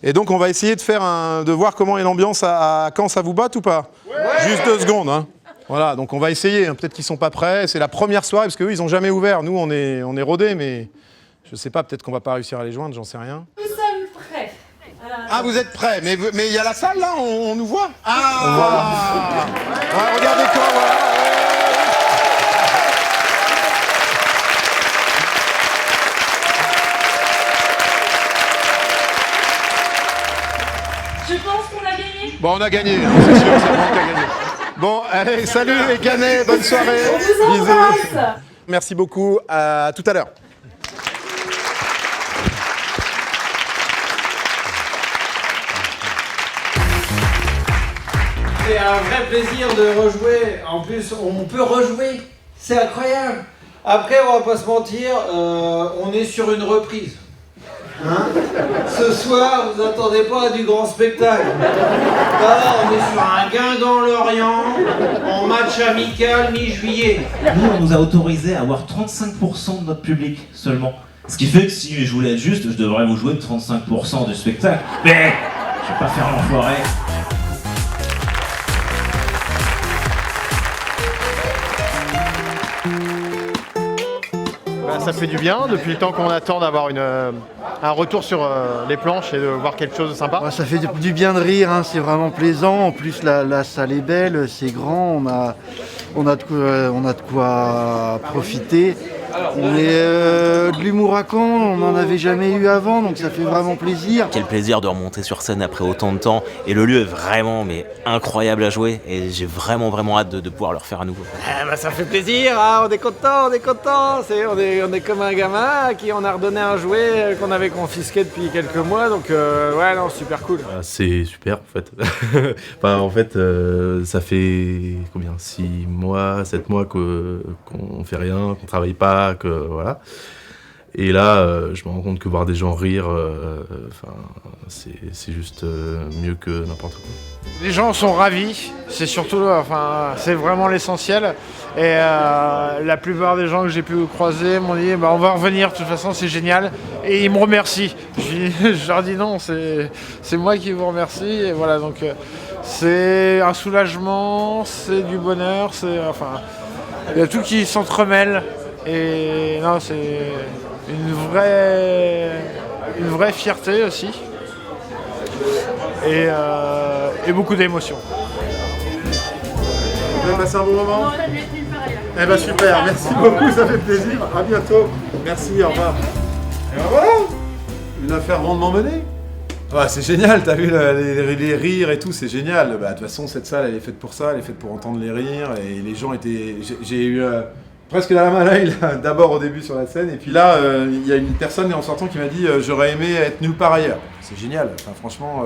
Et donc on va essayer de voir comment est l'ambiance à Caen, ça vous botte ou pas? Ouais. Juste 2 secondes, hein. Voilà, donc on va essayer, hein. Peut-être qu'ils sont pas prêts, c'est la première soirée parce qu'eux ils n'ont jamais ouvert, nous on est rodés, mais je sais pas, peut-être qu'on va pas réussir à les joindre, j'en sais rien. Nous sommes prêts. Ah, vous êtes prêts, mais il y a la salle là, on nous voit. Ah, ouais, regardez quoi, voilà. Je pense qu'on a gagné. Bon, on a gagné, hein, c'est sûr, c'est bon qu'on a gagné. Bon, allez, salut les Canets, bonne soirée. On vous embrasse. Merci beaucoup, à tout à l'heure. C'est un vrai plaisir de rejouer. En plus, on peut rejouer. C'est incroyable. Après, on va pas se mentir, on est sur une reprise. Hein? Ce soir, vous attendez pas à du grand spectacle. Là, on est sur un Guingamp-Lorient en match amical mi-juillet. Nous, on nous a autorisé à avoir 35% de notre public seulement. Ce qui fait que si je voulais être juste, je devrais vous jouer 35% du spectacle. Mais je vais pas faire l'enfoiré. Ça fait du bien depuis le temps qu'on attend d'avoir un retour sur les planches et de voir quelque chose de sympa. Ça fait du bien de rire, hein, c'est vraiment plaisant. En plus, la salle est belle, c'est grand, on a de quoi profiter. Mais de l'humour à Caen, on n'en avait jamais eu avant, donc ça fait vraiment plaisir. Quel plaisir de remonter sur scène après autant de temps. Et le lieu est vraiment incroyable à jouer. Et j'ai vraiment hâte de pouvoir le refaire à nouveau. Ça fait plaisir, hein, on est content. On est comme un gamin à qui on a redonné un jouet qu'on avait confisqué depuis quelques mois. Donc ouais, non, super cool. C'est super en fait. En fait, ça fait 6 mois, 7 mois qu'on fait rien, qu'on travaille pas. Voilà. Et là, je me rends compte que voir des gens rire, c'est juste mieux que n'importe quoi. Les gens sont ravis, c'est surtout, c'est vraiment l'essentiel. Et la plupart des gens que j'ai pu croiser m'ont dit on va revenir, de toute façon c'est génial. Et ils me remercient. Je leur dis non, c'est moi qui vous remercie. Et voilà, donc c'est un soulagement, c'est du bonheur, il y a tout qui s'entremêle. Et non, c'est une vraie fierté aussi. Et beaucoup d'émotions. Vous avez passé un bon moment ? Eh ben super, merci beaucoup, ça fait plaisir. À bientôt. Merci, au revoir. Et ben voilà, une affaire rondement menée. Ouais, c'est génial, t'as vu les rires et tout, c'est génial. De toute façon, cette salle, elle est faite pour ça, elle est faite pour entendre les rires. Et les gens étaient... J'ai eu... presque la main à l'œil, d'abord au début sur la scène, et puis là, il y a une personne en sortant qui m'a dit j'aurais aimé être nulle part ailleurs. C'est génial, franchement,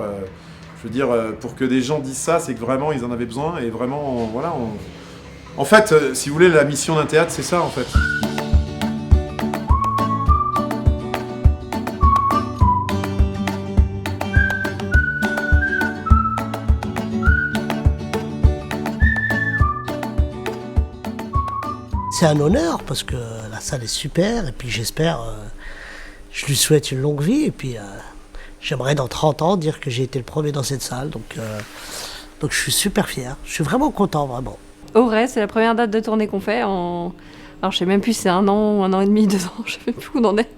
je veux dire, pour que des gens disent ça, c'est que vraiment ils en avaient besoin, et vraiment, voilà. En fait, si vous voulez, la mission d'un théâtre, c'est ça en fait. C'est un honneur parce que la salle est super et puis j'espère, je lui souhaite une longue vie et puis j'aimerais dans 30 ans dire que j'ai été le premier dans cette salle, donc je suis super fier, je suis vraiment content, vraiment. Auray, c'est la première date de tournée qu'on fait Alors je sais même plus si c'est 1 an, 1 an et demi, 2 ans, je sais même plus où on en est.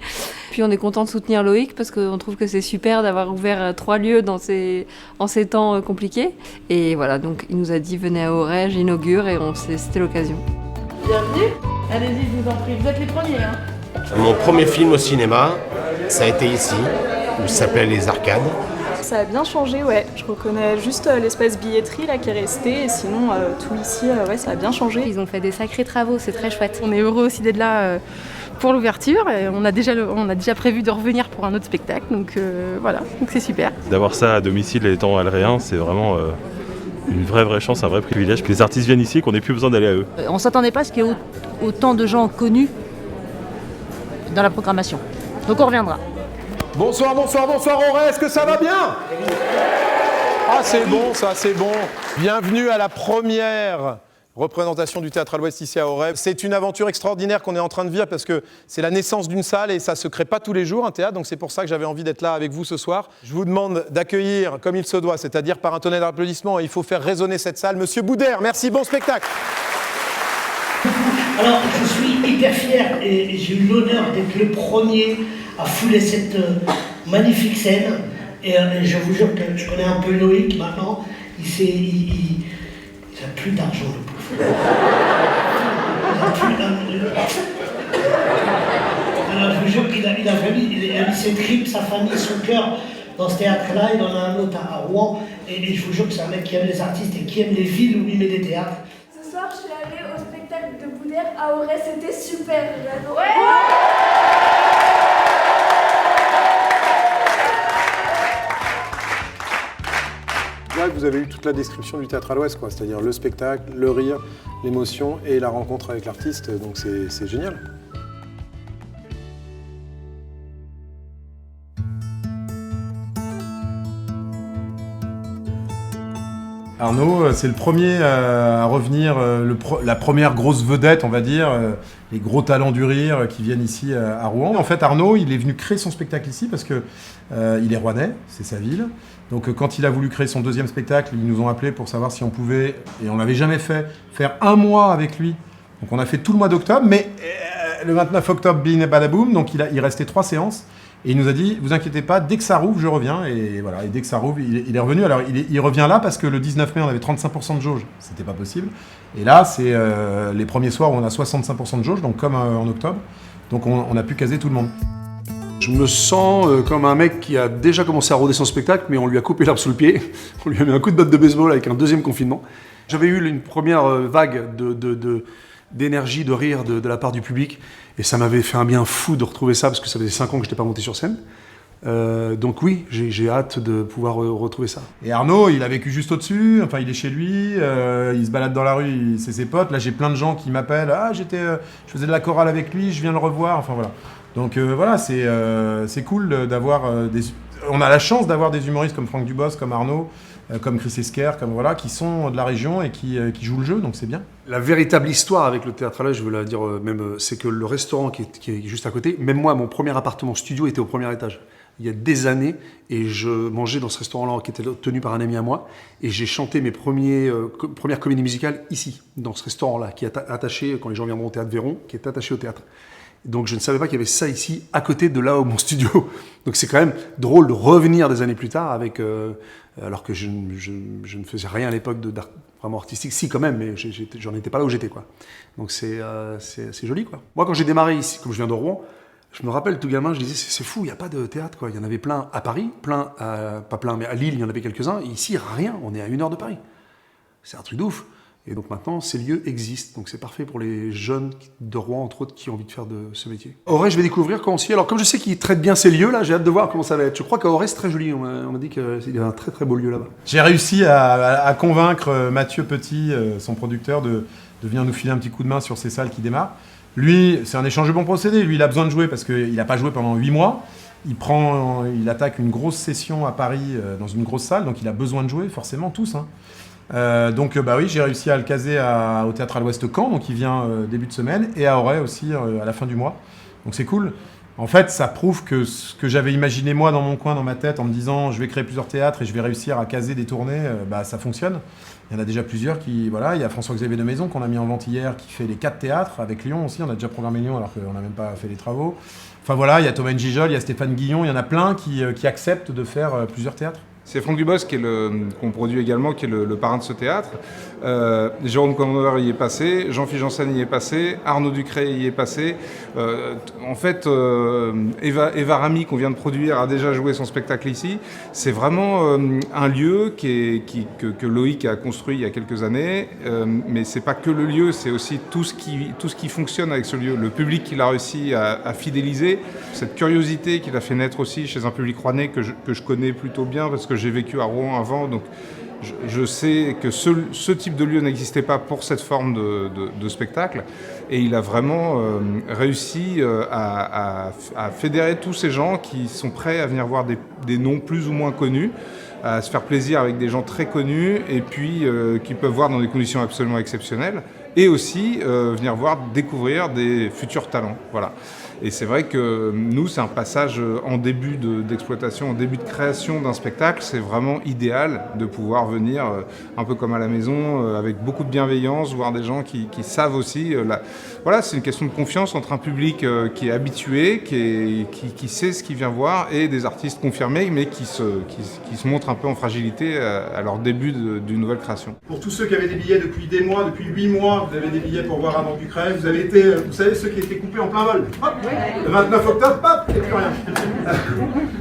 Puis on est content de soutenir Loïc parce qu'on trouve que c'est super d'avoir ouvert 3 lieux en ces temps compliqués. Et voilà, donc il nous a dit venez à Auray, j'inaugure et c'était l'occasion. Bienvenue. Allez-y, je vous en prie. Vous êtes les premiers, hein. Mon premier film au cinéma, ça a été ici, où il s'appelait Les Arcades. Ça a bien changé, ouais. Je reconnais juste l'espace billetterie là qui est resté, et sinon tout ici, ouais, ça a bien changé. Ils ont fait des sacrés travaux, c'est très chouette. On est heureux aussi d'être là pour l'ouverture. Et on a déjà prévu de revenir pour un autre spectacle, donc voilà, donc c'est super. D'avoir ça à domicile étant alréen, c'est vraiment une vraie chance, un vrai privilège que les artistes viennent ici et qu'on n'ait plus besoin d'aller à eux. On ne s'attendait pas à ce qu'il y ait autant de gens connus dans la programmation. Donc on reviendra. Bonsoir Auray, est-ce que ça va bien ? Ah c'est bon ça, c'est bon. Bienvenue à la première représentation du Théâtre à l'Ouest ici à Auray. C'est une aventure extraordinaire qu'on est en train de vivre parce que c'est la naissance d'une salle et ça se crée pas tous les jours un théâtre, donc c'est pour ça que j'avais envie d'être là avec vous ce soir. Je vous demande d'accueillir comme il se doit, c'est-à-dire par un tonnerre d'applaudissements, il faut faire résonner cette salle. Monsieur Boudère, merci, bon spectacle. Alors, je suis hyper fier et j'ai eu l'honneur d'être le premier à fouler cette magnifique scène. Et je vous jure que je connais un peu Loïc maintenant. Il a plus d'argent, le pauvre. Alors je vous jure qu'il a mis ses tripes, sa famille, son cœur dans ce théâtre-là. Il en a un autre à Rouen. Et je vous jure que c'est un mec qui aime les artistes et qui aime les villes où il met des théâtres. Ce soir, je suis allée au spectacle de Boudère à Auray, c'était super. Ouais. Là, vous avez eu toute la description du théâtre à l'Ouest, quoi. C'est-à-dire le spectacle, le rire, l'émotion et la rencontre avec l'artiste. Donc c'est génial. Arnaud, c'est le premier à revenir, la première grosse vedette, on va dire, les gros talents du rire qui viennent ici à Rouen. En fait, Arnaud, il est venu créer son spectacle ici parce que il est rouennais, c'est sa ville. Donc quand il a voulu créer son deuxième spectacle, ils nous ont appelés pour savoir si on pouvait, et on n'avait jamais fait, faire un mois avec lui. Donc on a fait tout le mois d'octobre, mais le 29 octobre, bing badaboum, donc il restait 3 séances. Et il nous a dit, vous inquiétez pas, dès que ça rouvre, je reviens. Et voilà, et dès que ça rouvre, il est revenu. Alors il revient là parce que le 19 mai, on avait 35% de jauge. C'était pas possible. Et là, c'est les premiers soirs où on a 65% de jauge, donc comme en octobre. Donc on a pu caser tout le monde. Je me sens comme un mec qui a déjà commencé à rôder son spectacle, mais on lui a coupé l'herbe sous le pied. On lui a mis un coup de batte de baseball avec un deuxième confinement. J'avais eu une première vague d'énergie, de rire de la part du public. Et ça m'avait fait un bien fou de retrouver ça, parce que ça faisait 5 ans que je n'étais pas monté sur scène. Donc oui, j'ai hâte de pouvoir retrouver ça. Et Arnaud, il a vécu juste au-dessus, enfin il est chez lui, il se balade dans la rue, c'est ses potes. Là j'ai plein de gens qui m'appellent, ah je faisais de la chorale avec lui, je viens le revoir, enfin voilà. Donc voilà, c'est cool d'avoir on a la chance d'avoir des humoristes comme Franck Dubosc, comme Arnaud, comme Chris Esquer, comme voilà, qui sont de la région et qui jouent le jeu, donc c'est bien. La véritable histoire avec le théâtre à l'Ouest, je veux la dire même, c'est que le restaurant qui est juste à côté, même moi, mon premier appartement studio était au premier étage. Il y a des années, et je mangeais dans ce restaurant-là qui était tenu par un ami à moi, et j'ai chanté mes premières comédies musicales ici, dans ce restaurant-là, qui est attaché, quand les gens viendront au théâtre Véron, qui est attaché au théâtre. Donc je ne savais pas qu'il y avait ça ici, à côté de là où mon studio. Donc c'est quand même drôle de revenir des années plus tard avec, alors que je ne faisais rien à l'époque d'art vraiment artistique. Si quand même, mais j'en étais pas là où j'étais, quoi. Donc c'est joli, quoi. Moi quand j'ai démarré ici, comme je viens de Rouen, je me rappelle tout gamin, je disais c'est fou, il n'y a pas de théâtre, quoi. Il y en avait plein à Paris, pas plein, mais à Lille il y en avait quelques-uns. Et ici rien, on est à 1 heure de Paris. C'est un truc de ouf. Et donc maintenant, ces lieux existent. Donc c'est parfait pour les jeunes de Rouen, entre autres, qui ont envie de faire de ce métier. Auray, je vais découvrir quand aussi. Alors comme je sais qu'ils traitent bien ces lieux-là, j'ai hâte de voir comment ça va être. Je crois qu'à Auray, c'est très joli. On m'a dit qu'il y a un très très beau lieu là-bas. J'ai réussi à convaincre Mathieu Petit, son producteur, de venir nous filer un petit coup de main sur ces salles qui démarrent. Lui, c'est un échange de bons procédés. Lui, il a besoin de jouer parce qu'il n'a pas joué pendant 8 mois. Il attaque une grosse session à Paris dans une grosse salle, donc il a besoin de jouer, forcément, tous. Hein. Donc bah oui, j'ai réussi à le caser au Théâtre à l'Ouest Caen, donc il vient début de semaine, et à Auray aussi à la fin du mois. Donc c'est cool. En fait, ça prouve que ce que j'avais imaginé moi dans mon coin, dans ma tête, en me disant je vais créer plusieurs théâtres et je vais réussir à caser des tournées, bah ça fonctionne. Il y en a déjà plusieurs qui, voilà, il y a François-Xavier de Maison qu'on a mis en vente hier, qui fait les 4 théâtres, avec Lyon aussi, on a déjà programmé Lyon alors qu'on n'a même pas fait les travaux. Enfin voilà, il y a Thomas Njijol, il y a Stéphane Guillon, il y en a plein qui acceptent de faire plusieurs théâtres. C'est Franck Dubosc qu'on produit également, qui est le parrain de ce théâtre. Jérôme Commandeur y est passé, Jean-Philippe Janssen y est passé, Arnaud Ducret y est passé. En fait, Eva Rami, qu'on vient de produire, a déjà joué son spectacle ici. C'est vraiment un lieu que Loïc a construit il y a quelques années. Mais c'est pas que le lieu, c'est aussi tout ce qui fonctionne avec ce lieu. Le public qu'il a réussi à fidéliser, cette curiosité qu'il a fait naître aussi chez un public rouennais que je connais plutôt bien parce que j'ai vécu à Rouen avant, donc je sais que ce type de lieu n'existait pas pour cette forme de spectacle, et il a vraiment réussi à fédérer tous ces gens qui sont prêts à venir voir des noms plus ou moins connus, à se faire plaisir avec des gens très connus, et puis qui peuvent voir dans des conditions absolument exceptionnelles. et aussi venir voir, découvrir des futurs talents. Voilà. Et c'est vrai que nous, c'est un passage en début d'exploitation, en début de création d'un spectacle. C'est vraiment idéal de pouvoir venir, un peu comme à la maison, avec beaucoup de bienveillance, voir des gens qui savent aussi. Voilà, c'est une question de confiance entre un public qui est habitué, qui sait ce qu'il vient voir, et des artistes confirmés, mais qui se montrent un peu en fragilité à leur début d'une nouvelle création. Pour tous ceux qui avaient des billets depuis des mois, depuis 8 mois, vous avez des billets pour voir Arnaud Ducret, vous avez été, vous savez, ceux qui étaient coupés en plein vol. Hop, le 29 octobre, hop, il n'y a plus rien.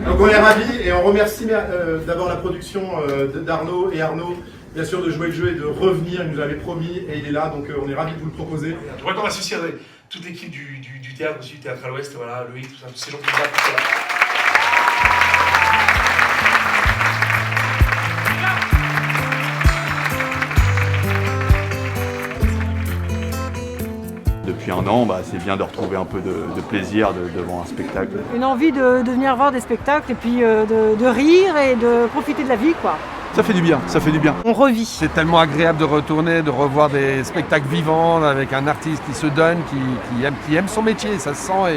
Donc on est ravis et on remercie d'abord la production d'Arnaud et Arnaud, bien sûr, de jouer le jeu et de revenir. Il nous avait promis et il est là, donc on est ravis de vous le proposer. Je voudrais qu'on associe toute l'équipe du théâtre aussi, du Théâtre à l'Ouest, voilà, Loïc, tout ça, tous ces gens qui nous battent pour ça. Depuis un an, c'est bien de retrouver un peu de plaisir devant un spectacle. Une envie de venir voir des spectacles et puis de rire et de profiter de la vie, quoi. Ça fait du bien, ça fait du bien. On revit. C'est tellement agréable de retourner, de revoir des spectacles vivants avec un artiste qui se donne, qui aime son métier, ça se sent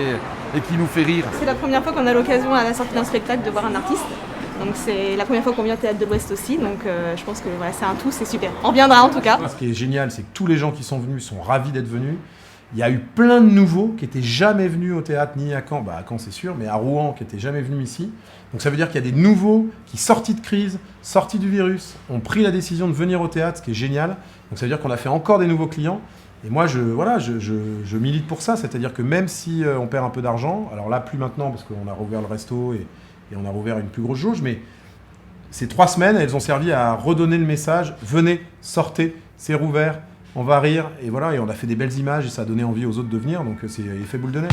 et qui nous fait rire. C'est la première fois qu'on a l'occasion à la sortie d'un spectacle de voir un artiste. Donc c'est la première fois qu'on vient au Théâtre de l'Ouest aussi, donc je pense que voilà, c'est un tout, c'est super. On reviendra en tout cas. Ce qui est génial, c'est que tous les gens qui sont venus sont ravis d'être venus. Il y a eu plein de nouveaux qui n'étaient jamais venus au théâtre, ni à Caen, à Caen c'est sûr, mais à Rouen qui n'étaient jamais venus ici. Donc ça veut dire qu'il y a des nouveaux qui, sortis de crise, sortis du virus, ont pris la décision de venir au théâtre, ce qui est génial. Donc ça veut dire qu'on a fait encore des nouveaux clients. Et moi, je milite pour ça, c'est-à-dire que même si on perd un peu d'argent, alors là plus maintenant parce qu'on a rouvert le resto et on a rouvert une plus grosse jauge, mais ces 3 semaines, elles ont servi à redonner le message, venez, sortez, c'est rouvert. On va rire, et voilà, et on a fait des belles images, et ça a donné envie aux autres de venir, donc c'est effet boule de neige.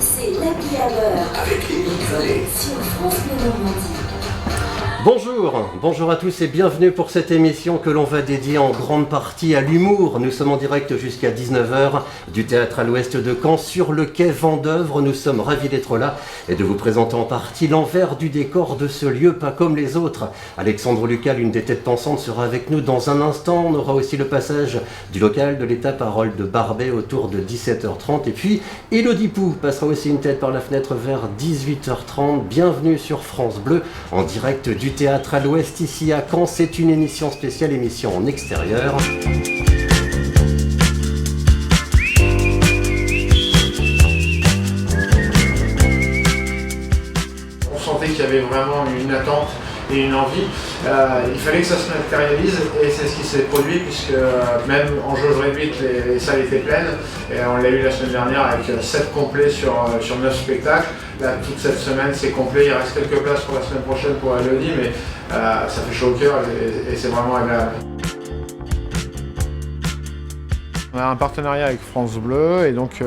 C'est l'Happy Hour avec Éric Vallée sur France Bleu Normandie. Bonjour à tous et bienvenue pour cette émission que l'on va dédier en grande partie à l'humour. Nous sommes en direct jusqu'à 19h du Théâtre à l'Ouest de Caen sur le quai Vendeuvre. Nous sommes ravis d'être là et de vous présenter en partie l'envers du décor de ce lieu pas comme les autres. Alexandre Lucas, l'une des têtes pensantes, sera avec nous dans un instant. On aura aussi le passage du local de l'État Harold Barbet autour de 17h30 et puis Élodie Pou passera aussi une tête par la fenêtre vers 18h30. Bienvenue sur France Bleu en direct du Théâtre à l'Ouest ici à Caen. C'est une émission spéciale, émission en extérieur. On sentait qu'il y avait vraiment une attente et une envie. Il fallait que ça se matérialise et c'est ce qui s'est produit puisque même en jauge réduite les salles étaient pleines et on l'a eu la semaine dernière avec 7 complets sur 9 spectacles. Là toute cette semaine c'est complet, il reste quelques places pour la semaine prochaine pour Élodie mais ça fait chaud au cœur et c'est vraiment agréable. On a un partenariat avec France Bleu et donc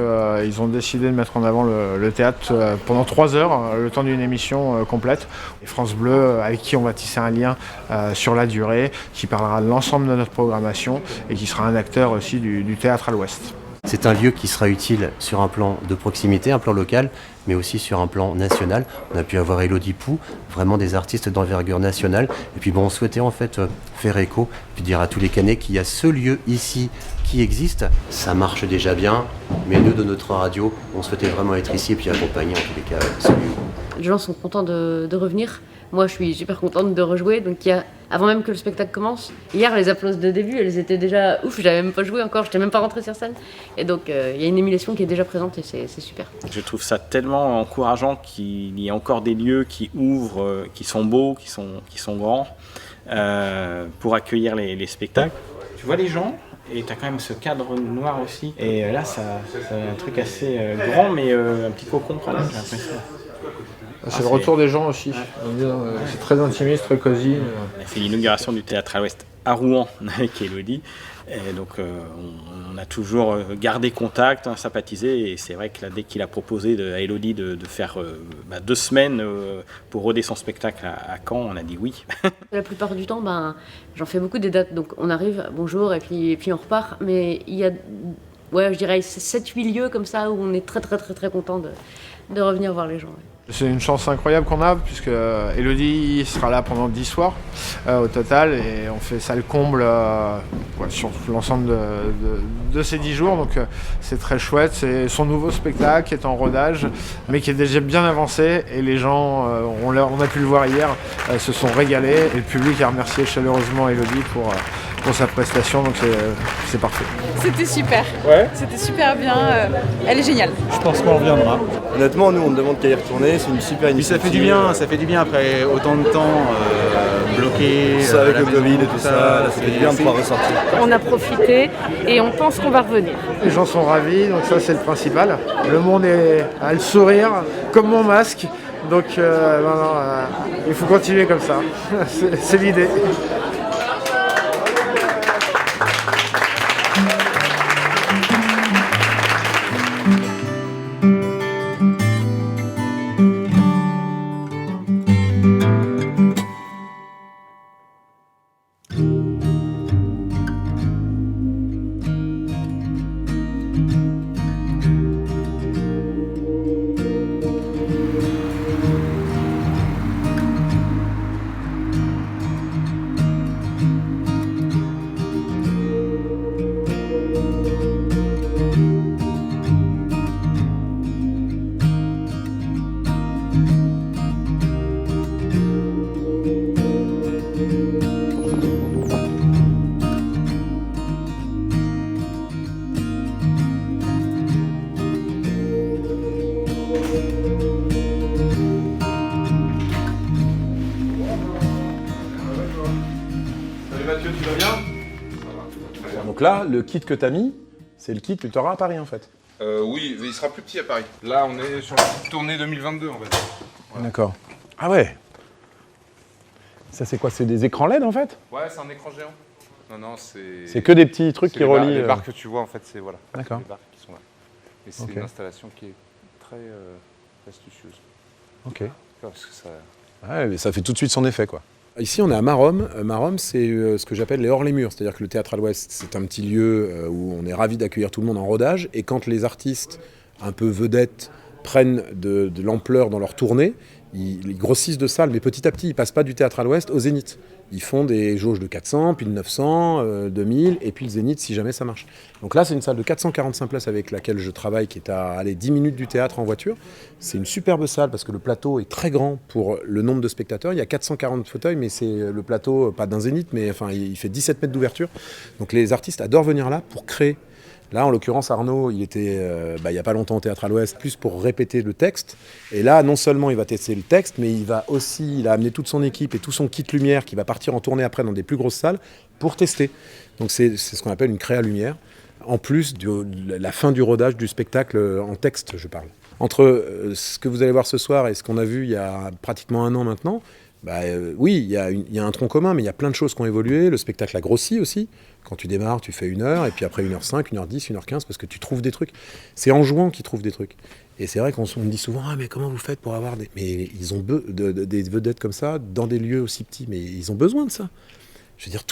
ils ont décidé de mettre en avant le théâtre pendant 3 heures, le temps d'une émission complète. Et France Bleu avec qui on va tisser un lien sur la durée, qui parlera de l'ensemble de notre programmation et qui sera un acteur aussi du théâtre à l'Ouest. C'est un lieu qui sera utile sur un plan de proximité, un plan local, mais aussi sur un plan national. On a pu avoir Élodie Pou, vraiment des artistes d'envergure nationale. Et puis on souhaitait en fait faire écho, puis dire à tous les Canets qu'il y a ce lieu ici qui existe. Ça marche déjà bien, mais nous de notre radio, on souhaitait vraiment être ici et puis accompagner en tous les cas ce lieu. Les gens sont contents de revenir. Moi, je suis super contente de rejouer. Donc, avant même que le spectacle commence, hier, les applaudissements de début, elles étaient déjà ouf. J'avais même pas joué encore, j'étais même pas rentrée sur scène. Et donc, il y a une émulation qui est déjà présente et c'est super. Je trouve ça tellement encourageant qu'il y ait encore des lieux qui ouvrent, qui sont beaux, qui sont grands, pour accueillir les spectacles. Tu vois les gens et tu as quand même ce cadre noir aussi. Et là, c'est un truc assez grand, mais un petit cocon quand même, j'ai l'impression. C'est le retour des gens aussi. C'est très intimiste, très cosy. On a fait l'inauguration du Théâtre à l'Ouest à Rouen avec Élodie. Et donc on a toujours gardé contact, sympathisé. Et c'est vrai que là, dès qu'il a proposé à Élodie de faire 2 semaines pour roder son spectacle à Caen, on a dit oui. La plupart du temps, j'en fais beaucoup des dates. Donc on arrive, bonjour, et puis on repart. Mais il y a ouais, je dirais 7-8 lieux comme ça où on est très très très très content de revenir voir les gens. Ouais. C'est une chance incroyable qu'on a, puisque Elodie sera là pendant 10 soirs au total, et on fait salle comble sur l'ensemble de ces 10 jours, donc c'est très chouette. C'est son nouveau spectacle qui est en rodage, mais qui est déjà bien avancé, et les gens, on a pu le voir hier, se sont régalés, et le public a remercié chaleureusement Elodie pour sa prestation, donc c'est parfait. C'était super, c'était super bien, elle est géniale. Je pense qu'on reviendra. Honnêtement, nous on ne demande qu'à y retourner, c'est une super initiative. Ça fait du bien après autant de temps bloqué. Ça avec le Covid et tout ça, ça fait du bien de pouvoir ressortir. On a profité et on pense qu'on va revenir. Les gens sont ravis, donc ça c'est le principal. Le monde a le sourire, comme mon masque, donc il faut continuer comme ça, c'est l'idée. Mathieu, tu vas bien? Donc là, le kit que tu as mis, c'est le kit que tu auras à Paris en fait. Oui, mais il sera plus petit à Paris. Là, on est sur la tournée 2022 en fait. Ouais. D'accord. Ah ouais. Ça c'est quoi? C'est des écrans LED en fait? Ouais, c'est un écran géant. Non, c'est... C'est que des petits trucs qui relient... Les barres que tu vois en fait, c'est voilà. D'accord. Les barres qui sont là. Et c'est une installation qui est très astucieuse. Ok. Parce que ça... Ouais, mais ça fait tout de suite son effet quoi. Ici, on est à Maromme. Maromme, c'est ce que j'appelle les hors-les-murs. C'est-à-dire que le Théâtre à l'Ouest, c'est un petit lieu où on est ravi d'accueillir tout le monde en rodage. Et quand les artistes un peu vedettes prennent de l'ampleur dans leur tournée, ils grossissent de salles, mais petit à petit, ils passent pas du Théâtre à l'Ouest au Zénith. Ils font des jauges de 400, puis de 900, 2000, et puis le Zénith si jamais ça marche. Donc là, c'est une salle de 445 places avec laquelle je travaille, qui est à 10 minutes du théâtre en voiture. C'est une superbe salle parce que le plateau est très grand pour le nombre de spectateurs. Il y a 440 fauteuils, mais c'est le plateau, pas d'un Zénith, mais enfin, il fait 17 mètres d'ouverture. Donc les artistes adorent venir là pour créer. Là, en l'occurrence, Arnaud, il était il n'y a pas longtemps au Théâtre à l'Ouest, plus pour répéter le texte. Et là, non seulement il va tester le texte, mais il a amené toute son équipe et tout son kit lumière qui va partir en tournée après dans des plus grosses salles pour tester. Donc c'est ce qu'on appelle une créa lumière, en plus de la fin du rodage du spectacle en texte, je parle. Entre ce que vous allez voir ce soir et ce qu'on a vu il y a pratiquement un an maintenant, oui, il y a un tronc commun, mais il y a plein de choses qui ont évolué. Le spectacle a grossi aussi. Quand tu démarres, tu fais 1 heure, et puis après 1h05, 1h10, 1h15, parce que tu trouves des trucs. C'est en jouant qu'ils trouvent des trucs. Et c'est vrai qu'on me dit souvent, mais comment vous faites pour avoir des... Mais ils ont des vedettes comme ça, dans des lieux aussi petits, mais ils ont besoin de ça. Je veux dire,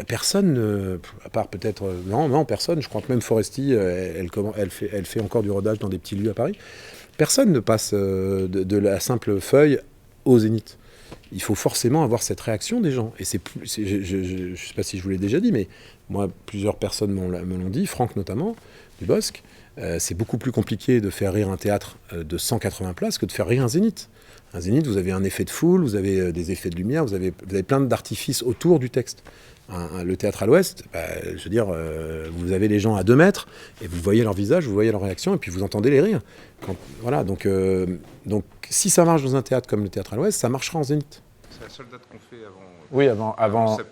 personne, à part peut-être... Non, personne. Je crois que même Foresti, elle fait encore du rodage dans des petits lieux à Paris. Personne ne passe de la simple feuille au Zénith. Il faut forcément avoir cette réaction des gens. Et je ne sais pas si je vous l'ai déjà dit, mais moi, plusieurs personnes me l'ont dit, Franck notamment, du Bosc. C'est beaucoup plus compliqué de faire rire un théâtre de 180 places que de faire rire un Zénith. Un Zénith, vous avez un effet de foule, vous avez des effets de lumière, vous avez plein d'artifices autour du texte. Le Théâtre à l'Ouest, je veux dire, vous avez les gens à 2 mètres, et vous voyez leur visage, vous voyez leur réaction, et puis vous entendez les rires. Voilà, donc si ça marche dans un théâtre comme le Théâtre à l'Ouest, ça marchera en Zénith. C'est la seule date qu'on fait avant... Oui,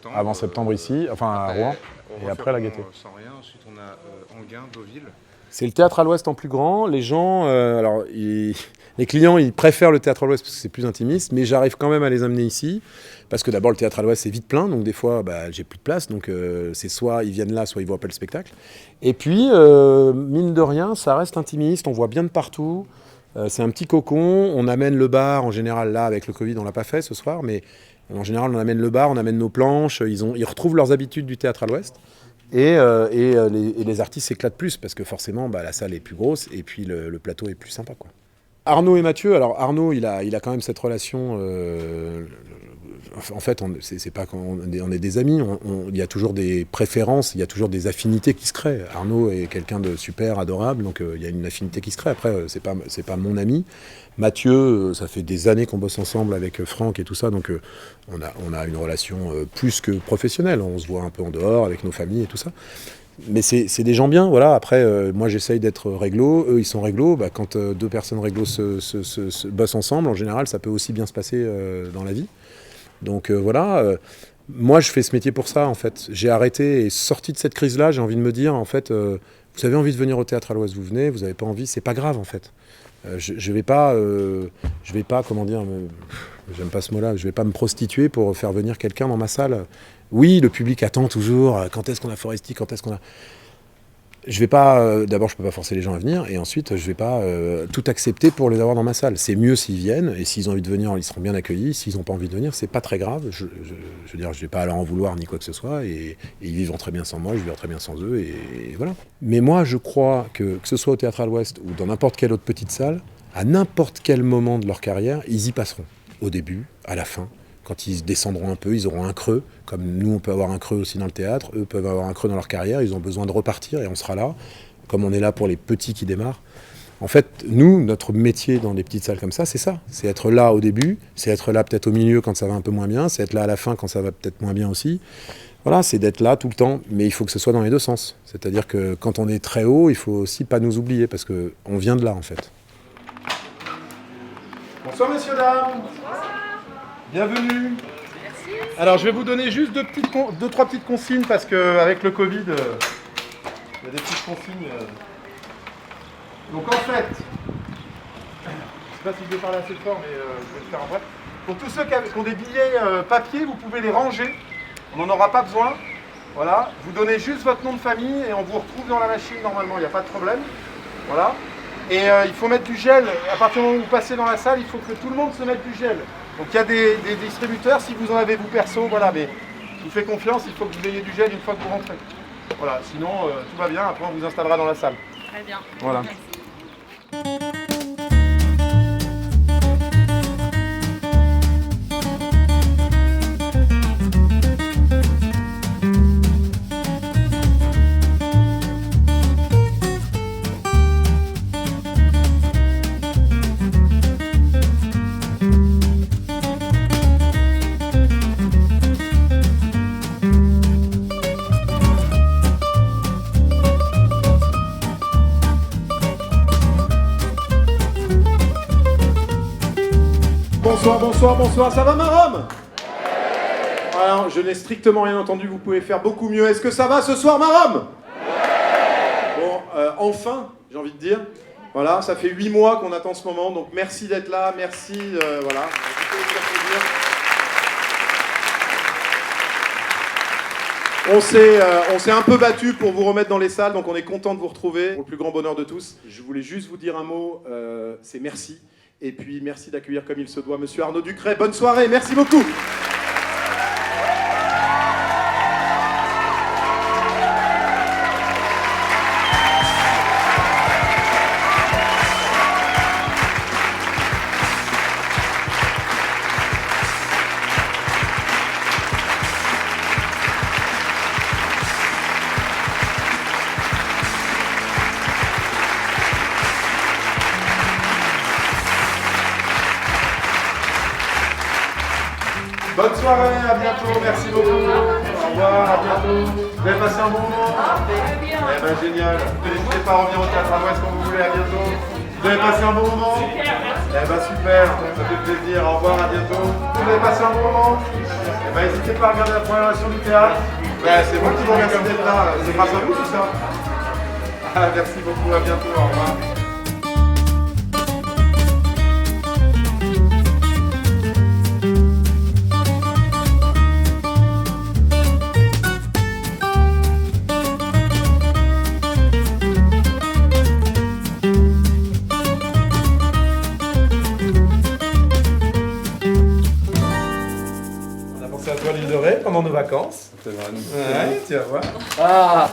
avant septembre ici, enfin à Rouen, et après la Gaîté. Sans rien, ensuite on a Enghien, Deauville. C'est le Théâtre à l'Ouest en plus grand. Les gens, les clients, ils préfèrent le Théâtre à l'Ouest parce que c'est plus intimiste, mais j'arrive quand même à les amener ici, parce que d'abord le Théâtre à l'Ouest c'est vite plein, donc des fois j'ai plus de place, donc c'est soit ils viennent là, soit ils voient pas le spectacle. Et puis, mine de rien, ça reste intimiste, on voit bien de partout. C'est un petit cocon, on amène le bar, en général là avec le Covid on l'a pas fait ce soir, mais en général on amène le bar, on amène nos planches, ils retrouvent leurs habitudes du Théâtre à l'Ouest. Et les artistes s'éclatent plus parce que forcément la salle est plus grosse et puis le plateau est plus sympa, quoi. Arnaud et Mathieu, alors Arnaud il a quand même cette relation, en fait c'est pas qu'on est des amis, il y a toujours des préférences, il y a toujours des affinités qui se créent. Arnaud est quelqu'un de super adorable, donc il y a une affinité qui se crée. Après c'est pas mon ami. Mathieu, ça fait des années qu'on bosse ensemble avec Franck et tout ça, donc on a une relation plus que professionnelle, on se voit un peu en dehors avec nos familles et tout ça. Mais c'est des gens bien, voilà. Après, moi j'essaye d'être réglo, eux ils sont réglo. Quand deux personnes réglo se bossent ensemble, en général, ça peut aussi bien se passer dans la vie. Donc voilà, moi je fais ce métier pour ça en fait. J'ai arrêté et sorti de cette crise-là, j'ai envie de me dire en fait, vous avez envie de venir au Théâtre à l'Ouest, vous venez, vous n'avez pas envie, c'est pas grave en fait. Je vais pas, comment dire, j'aime pas ce mot-là, je vais pas me prostituer pour faire venir quelqu'un dans ma salle. Oui, le public attend toujours, quand est-ce qu'on a Foresti, quand est-ce qu'on a... Je vais pas, d'abord je peux pas forcer les gens à venir, et ensuite je vais pas tout accepter pour les avoir dans ma salle. C'est mieux s'ils viennent, et s'ils ont envie de venir, ils seront bien accueillis. S'ils n'ont pas envie de venir, c'est pas très grave. Je veux dire, je vais pas leur en vouloir ni quoi que ce soit, et ils vivront très bien sans moi, je vivrai très bien sans eux, et voilà. Mais moi je crois que ce soit au Théâtre à l'Ouest ou dans n'importe quelle autre petite salle, à n'importe quel moment de leur carrière, ils y passeront. Au début, à la fin. Quand ils descendront un peu, ils auront un creux. Comme nous, on peut avoir un creux aussi dans le théâtre. Eux peuvent avoir un creux dans leur carrière. Ils ont besoin de repartir et on sera là. Comme on est là pour les petits qui démarrent. En fait, nous, notre métier dans des petites salles comme ça, c'est ça. C'est être là au début. C'est être là peut-être au milieu quand ça va un peu moins bien. C'est être là à la fin quand ça va peut-être moins bien aussi. Voilà, c'est d'être là tout le temps. Mais il faut que ce soit dans les deux sens. C'est-à-dire que quand on est très haut, il faut aussi pas nous oublier parce qu'on vient de là, en fait. Bonsoir, messieurs, dames. Bienvenue. Merci. Alors, je vais vous donner juste deux, trois petites consignes parce qu'avec le Covid, il y a des petites consignes. Donc, en fait, je ne sais pas si je vais parler assez fort, mais je vais le faire en bref. Pour tous ceux qui ont des billets papier, vous pouvez les ranger. On n'en aura pas besoin. Voilà. Vous donnez juste votre nom de famille et on vous retrouve dans la machine normalement, il n'y a pas de problème. Voilà. Et il faut mettre du gel. À partir du moment où vous passez dans la salle, il faut que tout le monde se mette du gel. Donc il y a des distributeurs, si vous en avez vous perso, voilà, mais je vous fais confiance, il faut que vous ayez du gel une fois que vous rentrez. Voilà, sinon tout va bien, après on vous installera dans la salle. Très bien. Voilà. Bonsoir, ça va ma Rome? Alors, je n'ai strictement rien entendu, vous pouvez faire beaucoup mieux. Est-ce que ça va ce soir ma Rome? Bon, enfin, j'ai envie de dire. Voilà, ça fait 8 mois qu'on attend ce moment, donc merci d'être là, merci, voilà. On s'est un peu battu pour vous remettre dans les salles, donc on est content de vous retrouver, pour le plus grand bonheur de tous. Je voulais juste vous dire un mot, c'est merci. Et puis merci d'accueillir comme il se doit Monsieur Arnaud Ducret. Bonne soirée, merci beaucoup. Bonne soirée, à bientôt, merci beaucoup. Au revoir, à bientôt. Vous avez passé un bon moment? Eh ben génial. N'hésitez pas à revenir au Théâtre à l'Ouest quand vous voulez, à bientôt. Vous avez passé un bon moment? Super, merci. Eh ben super, ça fait plaisir, au revoir, à bientôt. Vous avez passé un bon moment? Eh ben n'hésitez pas à regarder la programmation du théâtre. Ben, c'est moi qui vous remercie d'être là, c'est grâce à vous tout ça. Ah, merci beaucoup, à bientôt, au revoir. À toi l'île de Ré. pendant nos vacances. Ouais, tu vas voir. Ah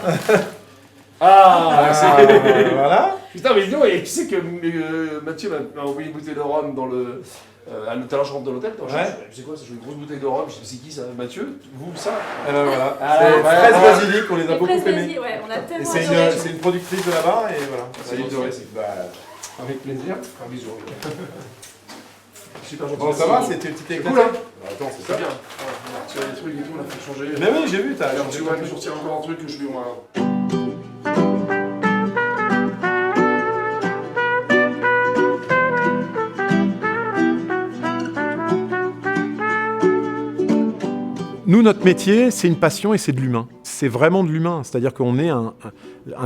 voilà. Putain, mais dis-donc, et qui c'est que Mathieu m'a envoyé une bouteille de rhum dans le... tout à l'heure, je rentre dans l'hôtel, je sais quoi, c'est une grosse bouteille de rhum, je sais c'est qui ça, Mathieu, vous, ça? Et ben voilà, c'est fraise basilic, on les a beaucoup aimés. Ouais, on a tellement C'est une productrice de là-bas et voilà. Salut de avec plaisir, un bisou. Super gentil. Bon, ça va, c'était une petite éclaté. Cool, hein? Attends, c'est bien. On a retiré des trucs et tout, on a fait changer. Mais oui, j'ai vu, t'as changé. Tu vas nous sortir encore un truc que je lui vois. Nous, notre métier, c'est une passion et c'est de l'humain. C'est vraiment de l'humain. C'est-à-dire qu'on est un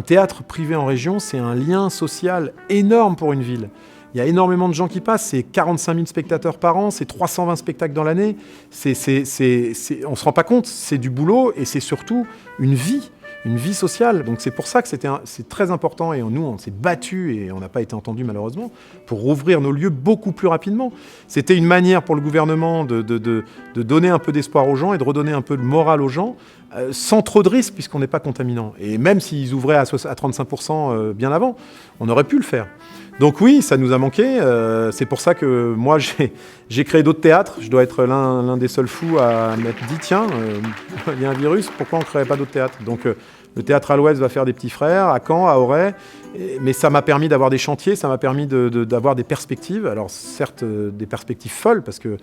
théâtre privé en région, c'est un lien social énorme pour une ville. Il y a énormément de gens qui passent, c'est 45 000 spectateurs par an, c'est 320 spectacles dans l'année. On ne se rend pas compte, c'est du boulot et c'est surtout une vie sociale. Donc c'est pour ça que c'est très important et nous, on s'est battus et on n'a pas été entendus malheureusement pour rouvrir nos lieux beaucoup plus rapidement. C'était une manière pour le gouvernement de donner un peu d'espoir aux gens et de redonner un peu de morale aux gens sans trop de risques puisqu'on n'est pas contaminant. Et même s'ils ouvraient à 35% bien avant, on aurait pu le faire. Donc oui, ça nous a manqué. C'est pour ça que moi, j'ai créé d'autres théâtres. Je dois être l'un des seuls fous à m'être dit, tiens, il y a un virus, pourquoi on ne créerait pas d'autres théâtres? Donc le théâtre à l'Ouest va faire des petits frères, à Caen, à Auray. Mais ça m'a permis d'avoir des chantiers, ça m'a permis d'avoir des perspectives. Alors certes, des perspectives folles, parce que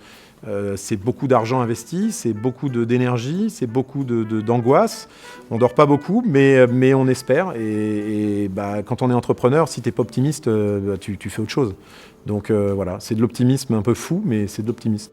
c'est beaucoup d'argent investi, c'est beaucoup d'énergie, c'est beaucoup d'angoisse. On dort pas beaucoup, mais on espère. Et quand on est entrepreneur, si tu n'es pas optimiste, tu fais autre chose. Donc voilà, c'est de l'optimisme un peu fou, mais c'est de l'optimisme.